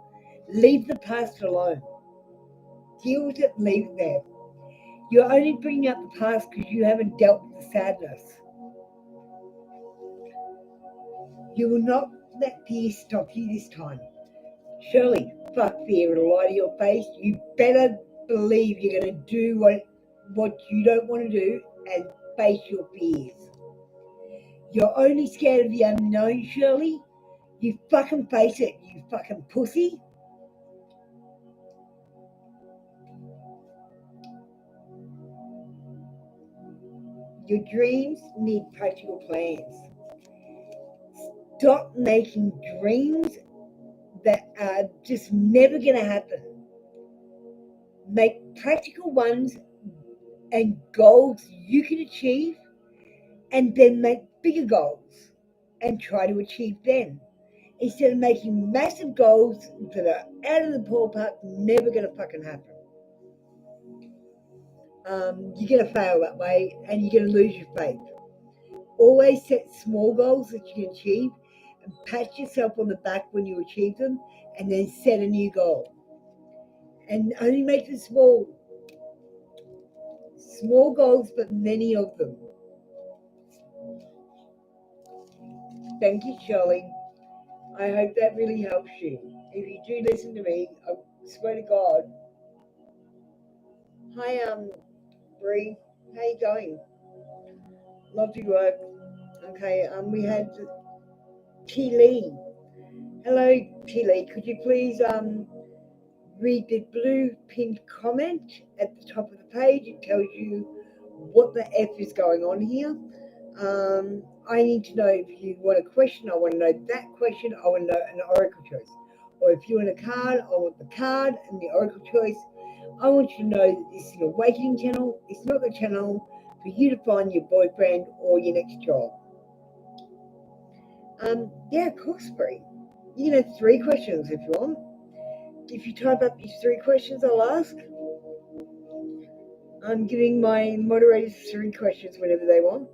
Leave the past alone. Deal with it, leave it there. You're only bringing up the past because you haven't dealt with the sadness. You will not let fear stop you this time. Shirley, fuck fear, it'll lie to your face. You better believe you're going to do what you don't want to do and face your fears. You're only scared of the unknown, Shirley. You fucking face it, you fucking pussy. Your dreams need practical plans. Stop making dreams that are just never going to happen. Make practical ones and goals you can achieve and then make bigger goals and try to achieve them. Instead of making massive goals that are out of the ballpark, never going to fucking happen. You're going to fail that way and you're going to lose your faith. Always set small goals that you can achieve and pat yourself on the back when you achieve them, and then set a new goal. And only make them small. Small goals, but many of them. Thank you, Shirley. I hope that really helps you. If you do listen to me, I swear to God. Hi, Bree. How you going? Love your work. Okay, we had T. Lee. Hello, T. Lee. Could you please read the blue pinned comment at the top of the page? It tells you what the F is going on here. I need to know if you want a question. I want to know that question. I want to know an oracle choice. Or if you want a card, I want the card and the oracle choice. I want you to know that this is an awakening channel. It's not the channel for you to find your boyfriend or your next job. Yeah, of course, Bree. You can have 3 questions if you want. If you type up these 3 questions, I'll ask. I'm giving my moderators 3 questions whenever they want.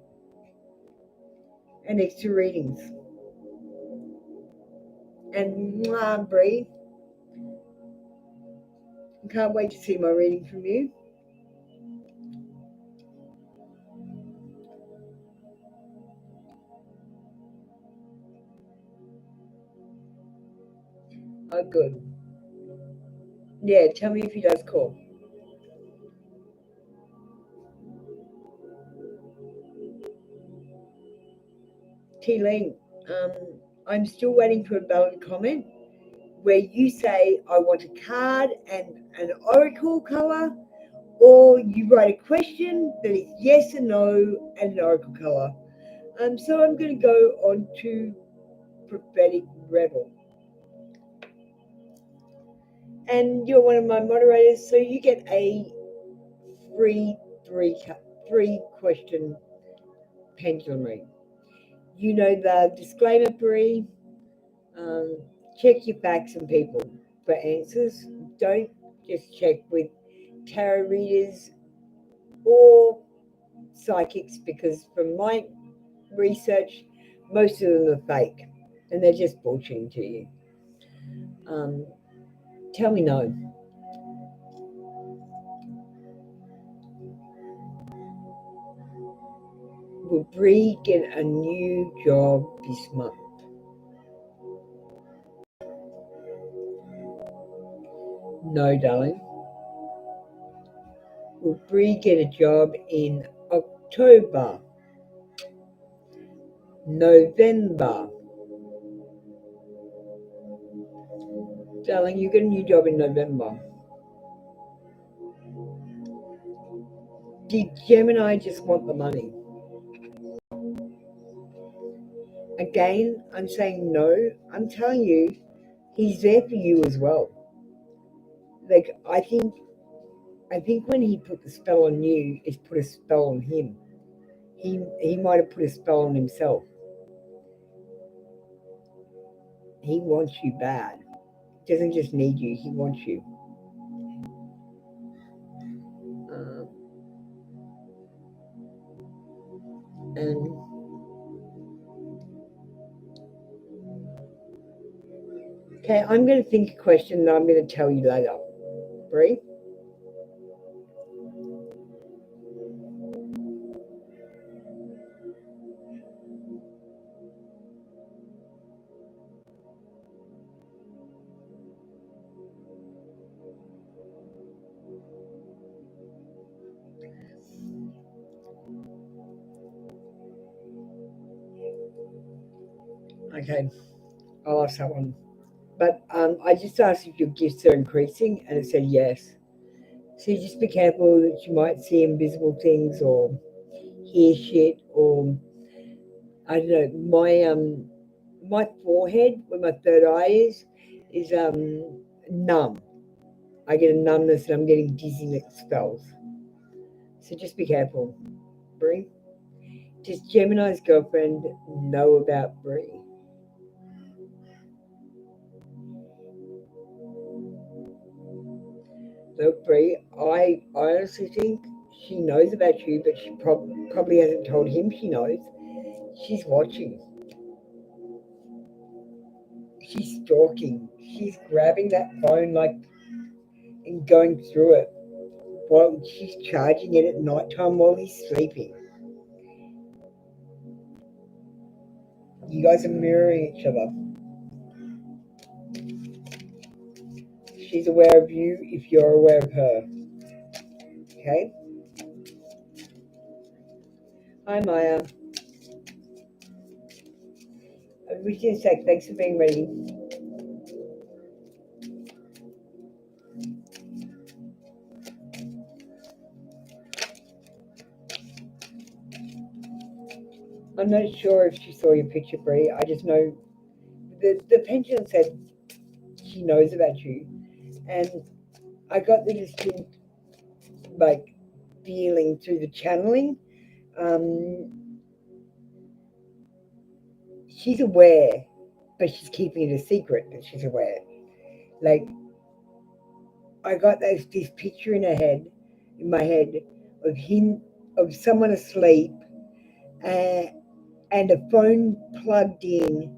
And extra readings. And Bree, I can't wait to see my reading from you. Oh, good. Yeah, tell me if he does call. T-Ling, I'm still waiting for a valid comment where you say, I want a card and an oracle color, or you write a question that is yes or no and an oracle color. So I'm going to go on to Prophetic Rebel. And you're one of my moderators, so you get a free 3-question pendulum read. You know the disclaimer, Bree. Check your facts and people for answers. Don't just check with tarot readers or psychics, because from my research, most of them are fake and they're just bullshitting to you. Tell me no. Will Bree get a new job this month? No, darling. Will Bree get a job in October? November? Darling, you get a new job in November. Did Gemini just want the money? Again, I'm saying no. I'm telling you, he's there for you as well. Like, I think when he put the spell on you, it's put a spell on him. He might have put a spell on himself. He wants you bad. He doesn't just need you, he wants you. And okay, I'm going to think a question that I'm going to tell you later. Bree? Okay, I'll ask that one. But I just asked if your gifts are increasing, and it said yes. So just be careful that you might see invisible things or hear shit, or I don't know. My forehead, where my third eye is numb. I get a numbness and I'm getting dizziness spells. So just be careful, Bree. Does Gemini's girlfriend know about Brie? Look, Brie, I honestly think she knows about you, but she probably hasn't told him she knows. She's watching. She's stalking. She's grabbing that phone like and going through it while she's charging it at night time while he's sleeping. You guys are mirroring each other. She's aware of you if you're aware of her. Okay? Hi, Maya. I was just going to say thanks for being ready. I'm not sure if she saw your picture, Brie. I just know the pendulum said she knows about you. And I got the distinct, like, feeling through the channeling. She's aware, but she's keeping it a secret that she's aware. Like, I got this picture in my head, of him, of someone asleep, uh, and a phone plugged in,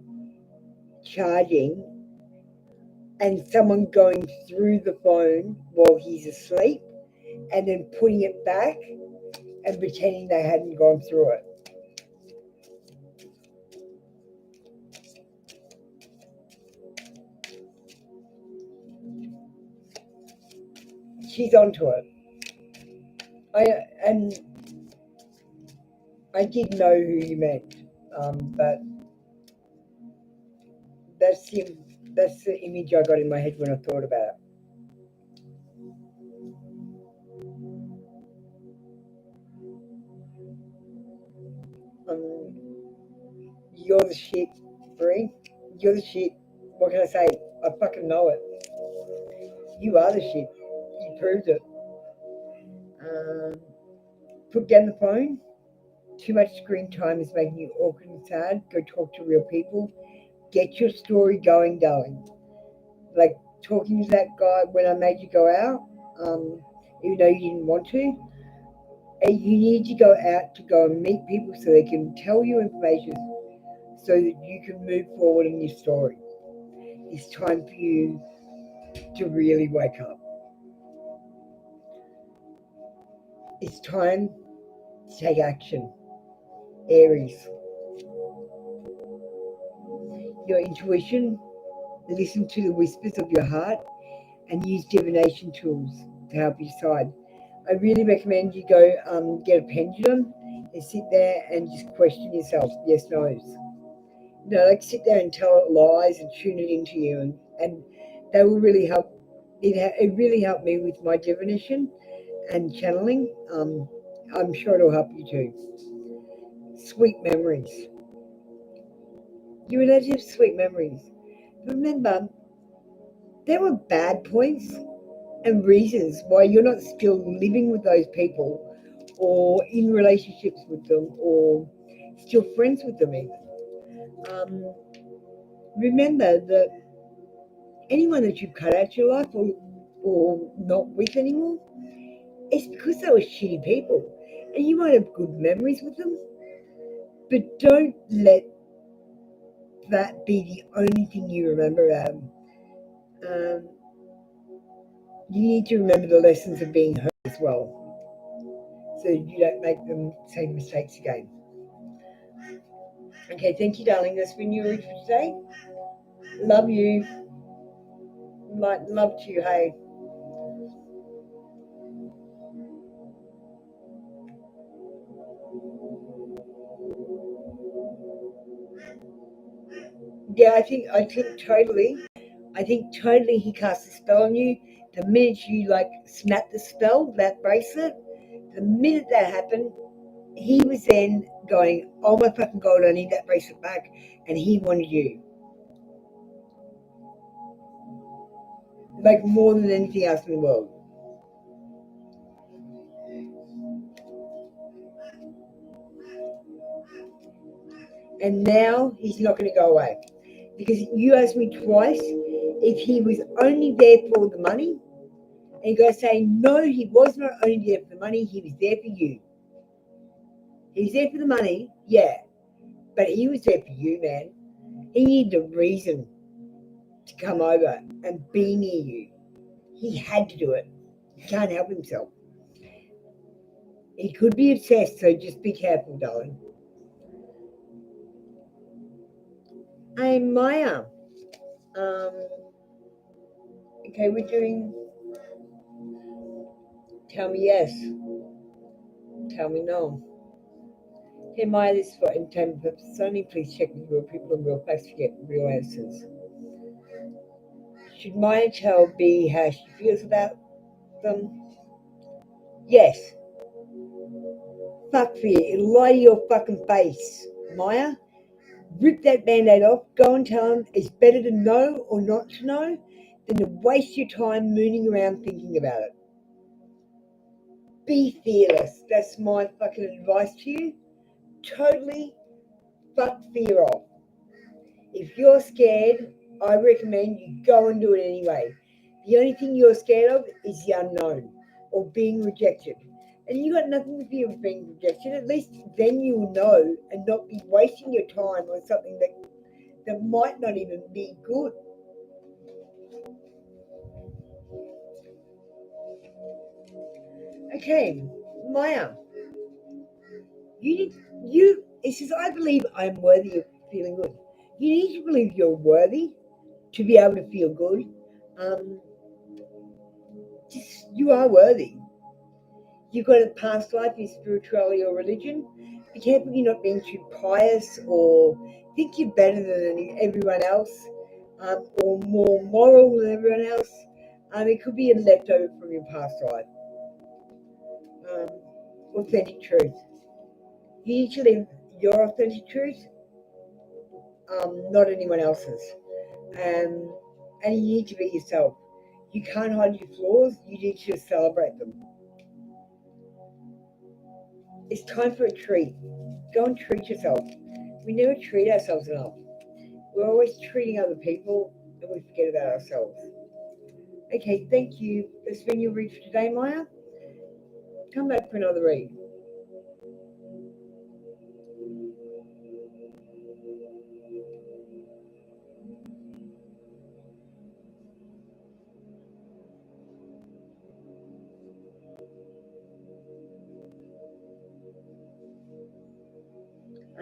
charging, and someone going through the phone while he's asleep, and then putting it back and pretending they hadn't gone through it. She's onto it. And I did know who you meant, but that's the that's the image I got in my head when I thought about it. You're the shit, Brie. You're the shit. What can I say? I fucking know it. You are the shit. You proved it. Um, Put down the phone. Too much screen time is making you awkward and sad. Go talk to real people. Get your story going, darling. Like talking to that guy when I made you go out, even though you didn't want to. And you need to go out to go and meet people so they can tell you information so that you can move forward in your story. It's time for you to really wake up. It's time to take action. Aries, your intuition, listen to the whispers of your heart, and use divination tools to help you decide. I really recommend you go get a pendulum and sit there and just question yourself, yes, no's. Like sit there and tell it lies and tune it into you, and that will really help. It really helped me with my divination and channeling. I'm sure it'll help you too. Sweet memories. You're allowed to have sweet memories. Remember, there were bad points and reasons why you're not still living with those people or in relationships with them or still friends with them even. Um, Remember that anyone that you've cut out your life or not with anymore, it's because they were shitty people. And you might have good memories with them, but don't let that be the only thing you remember about them. Um, you need to remember the lessons of being hurt as well, so you don't make the same mistakes again. Okay, thank you, darling. That's been your read for today. Love you. Love to you. Hey. Yeah, I think totally. I think totally he cast a spell on you. The minute you like snapped the spell, that bracelet, the minute that happened, he was then going, oh my fucking god, I need that bracelet back. And he wanted you. Like more than anything else in the world. And now he's not going to go away. Because you asked me twice if he was only there for the money. And you guys saying, no, he was not only there for the money, he was there for you. He was there for the money, yeah. But he was there for you, man. He needed a reason to come over and be near you. He had to do it. He can't help himself. He could be obsessed, so just be careful, darling. Hey, Maya. Okay, we're doing tell me yes, tell me no. Hey, Maya, this is for entertainment purposes only. Please check with real people and real facts to get real answers. Should Maya tell B how she feels about them? Yes. Fuck fear. It'll lie to your fucking face, Maya. Rip that band-aid off. Go and tell them it's better to know or not to know than to waste your time mooning around thinking about it. Be fearless. That's my fucking advice to you. Totally fuck fear off. If you're scared, I recommend you go and do it anyway. The only thing you're scared of is the unknown or being rejected. And you got nothing to fear of being rejected. At least then you'll know and not be wasting your time on something that might not even be good. Okay, Maya, it says, I believe I'm worthy of feeling good. You need to believe you're worthy to be able to feel good. You are worthy. You've got a past life in spirituality or religion. Be careful you're not being too pious or think you're better than everyone else, or more moral than everyone else. It could be a leftover from your past life. Authentic truth. You need to live your authentic truth, not anyone else's. And you need to be yourself. You can't hide your flaws. You need to celebrate them. It's time for a treat. Go and treat yourself. We never treat ourselves enough. We're always treating other people and we forget about ourselves. Okay, thank you. That's been your read for today, Maya. Come back for another read.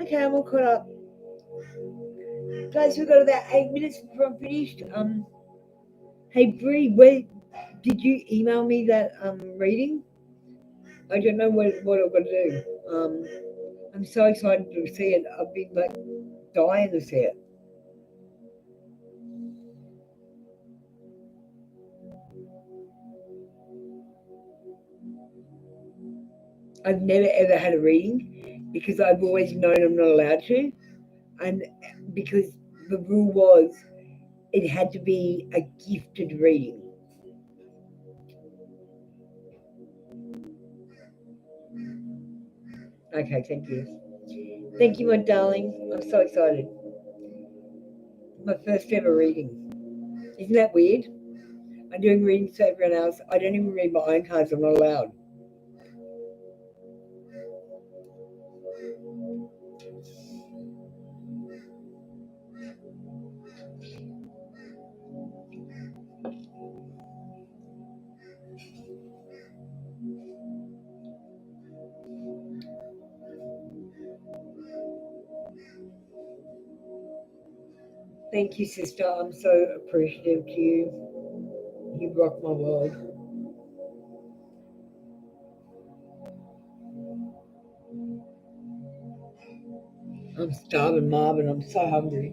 Okay, I'm all caught up. Guys, we've got about 8 minutes before I'm finished. Hey Bree, where did you email me that reading? I don't know what I've got to do. I'm so excited to see it. I've been like dying to see it. I've never ever had a reading because I've always known I'm not allowed to, and because the rule was it had to be a gifted reading. Okay, thank you. Thank you, my darling. I'm so excited. My first ever reading. Isn't that weird? I'm doing readings for everyone else. I don't even read my own cards. I'm not allowed. Thank you, sister. I'm so appreciative to you. You rock my world. I'm starving, Marvin. I'm so hungry.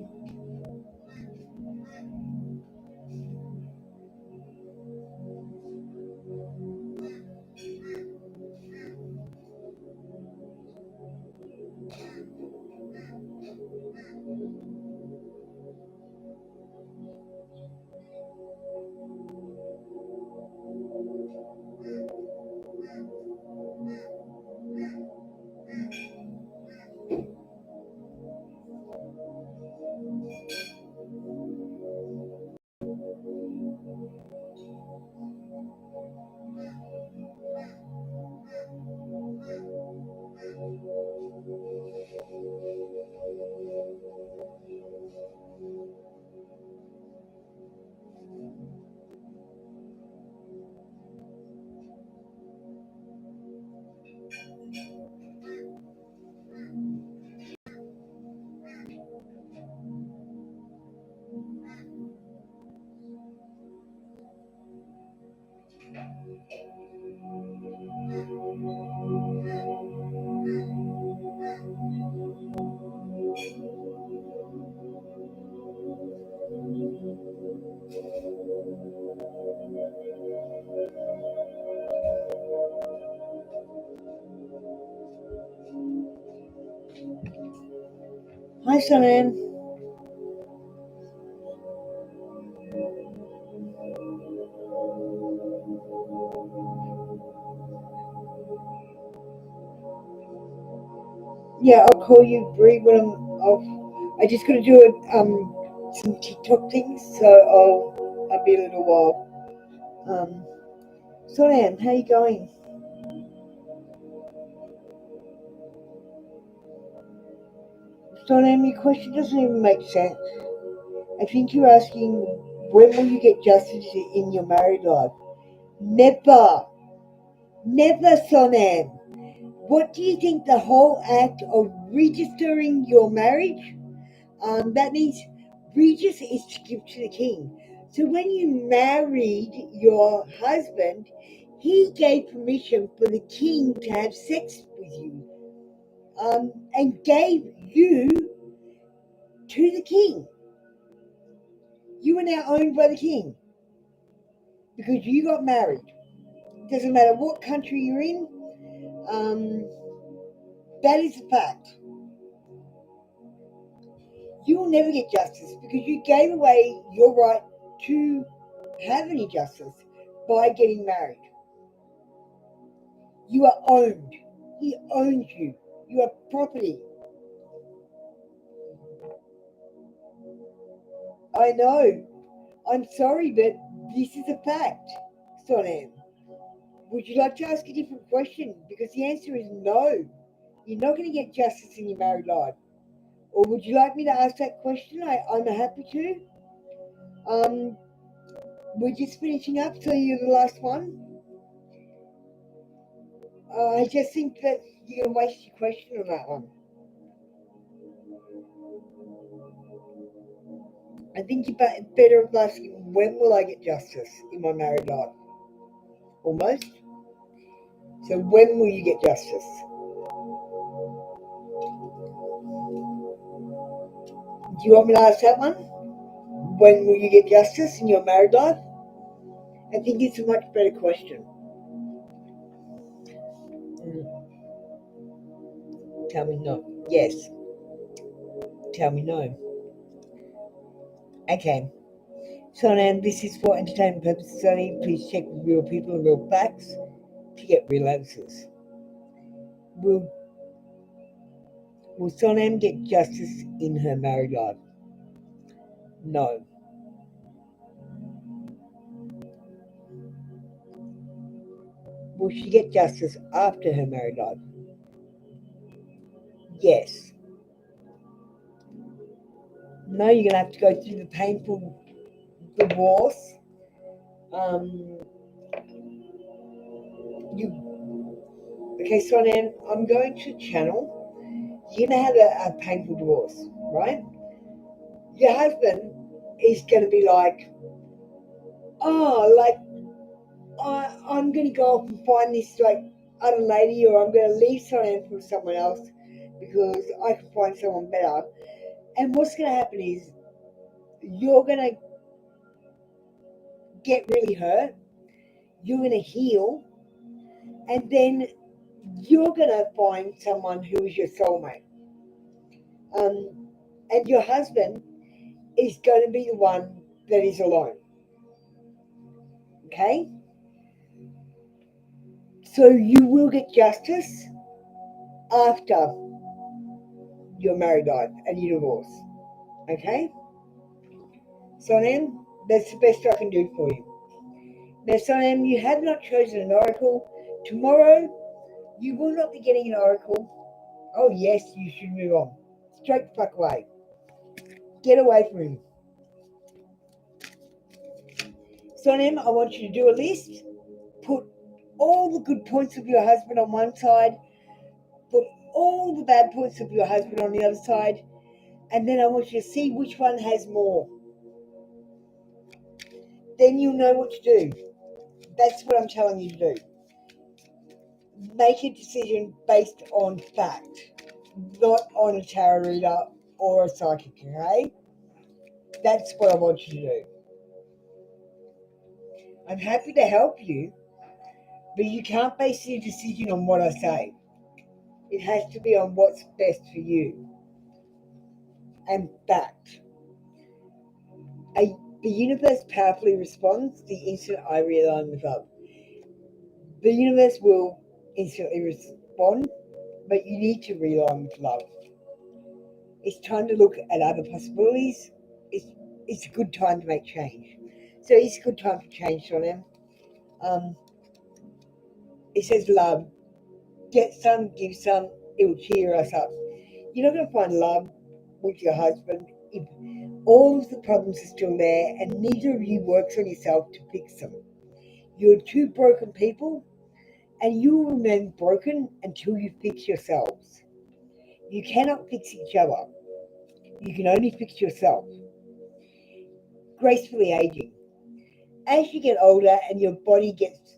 Hi, Sonan. Yeah, I'll call you, Bree, when I'm off. I just got to do some TikTok things, so I'll be a little while. Sonan, how you going? Sonan, your question doesn't even make sense. I think you're asking, when will you get justice in your married life? Never. Never, Sonan. What do you think the whole act of registering your marriage? That means regis is to give to the king. So when you married your husband, he gave permission for the king to have sex with you, and gave you to the king. You are now owned by the king because you got married. Doesn't matter what country you're in. Um, that is a fact. You will never get justice because you gave away your right to have any justice by getting married. You are owned. He owns you. You are property. I know. I'm sorry, but this is a fact, Sonan. Would you like to ask a different question? Because the answer is no. You're not going to get justice in your married life. Or would you like me to ask that question? I'm happy to. Um, we're just finishing up, so you're the last one. I just think that you're going to waste your question on that one. I think you're better off asking, when will I get justice in my married life? Almost. So when will you get justice? Do you want me to ask that one? When will you get justice in your married life? I think it's a much better question. Tell me no. Yes. Tell me no. Okay. So now this is for entertainment purposes only. Please check with real people and real facts to get real answers. Will Sonam get justice in her married life? No. Will she get justice after her married life? Yes. No, you're going to have to go through the painful divorce. Okay, Sonam, I'm going to channel. You're going to have a painful divorce, right? Your husband is going to be like, oh, like, I'm going to go off and find this, like, other lady, or I'm going to leave Sonam for someone else because I can find someone better. And what's going to happen is you're going to get really hurt, you're going to heal, and then you're going to find someone who is your soulmate. And your husband is going to be the one that is alone. Okay? So you will get justice after your married life and your divorce. Okay? Sonam, that's the best I can do for you. Now, Sonam, you have not chosen an oracle. Tomorrow, you will not be getting an oracle. Oh, yes, you should move on. Straight the fuck away. Get away from him. Sonam, I want you to do a list. Put all the good points of your husband on one side. Put all the bad points of your husband on the other side. And then I want you to see which one has more. Then you'll know what to do. That's what I'm telling you to do. Make a decision based on fact, not on a tarot reader or a psychic, okay? That's what I want you to do. I'm happy to help you, but you can't base your decision on what I say. It has to be on what's best for you. And fact. The universe powerfully responds the instant I realign with love. The universe will instantly respond, but you need to realign with love. It's time to look at other possibilities. It's a good time to make change. So it's a good time for change, Sonia. It says love. Get some, give some. It will cheer us up. You're not going to find love with your husband if all of the problems are still there and neither of you works on yourself to fix them. You're two broken people and you will remain broken until you fix yourselves. You cannot fix each other. You can only fix yourself. Gracefully aging. As you get older and your body gets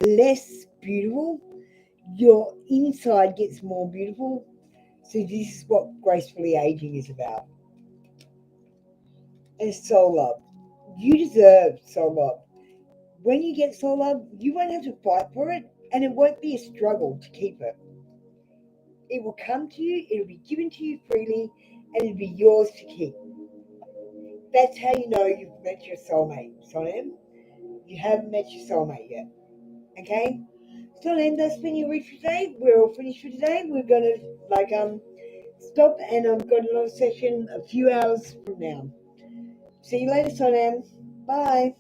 less beautiful, your inside gets more beautiful. So this is what gracefully aging is about. And soul love. You deserve soul love. When you get soul love, you won't have to fight for it, and it won't be a struggle to keep it. It will come to you, it'll be given to you freely, and it'll be yours to keep. That's how you know you've met your soulmate, Sonem. You haven't met your soulmate yet. Okay? So then that's been your read for today. We're all finished for today. We're gonna stop and I've got another session a few hours from now. See you later, Sonem. Bye.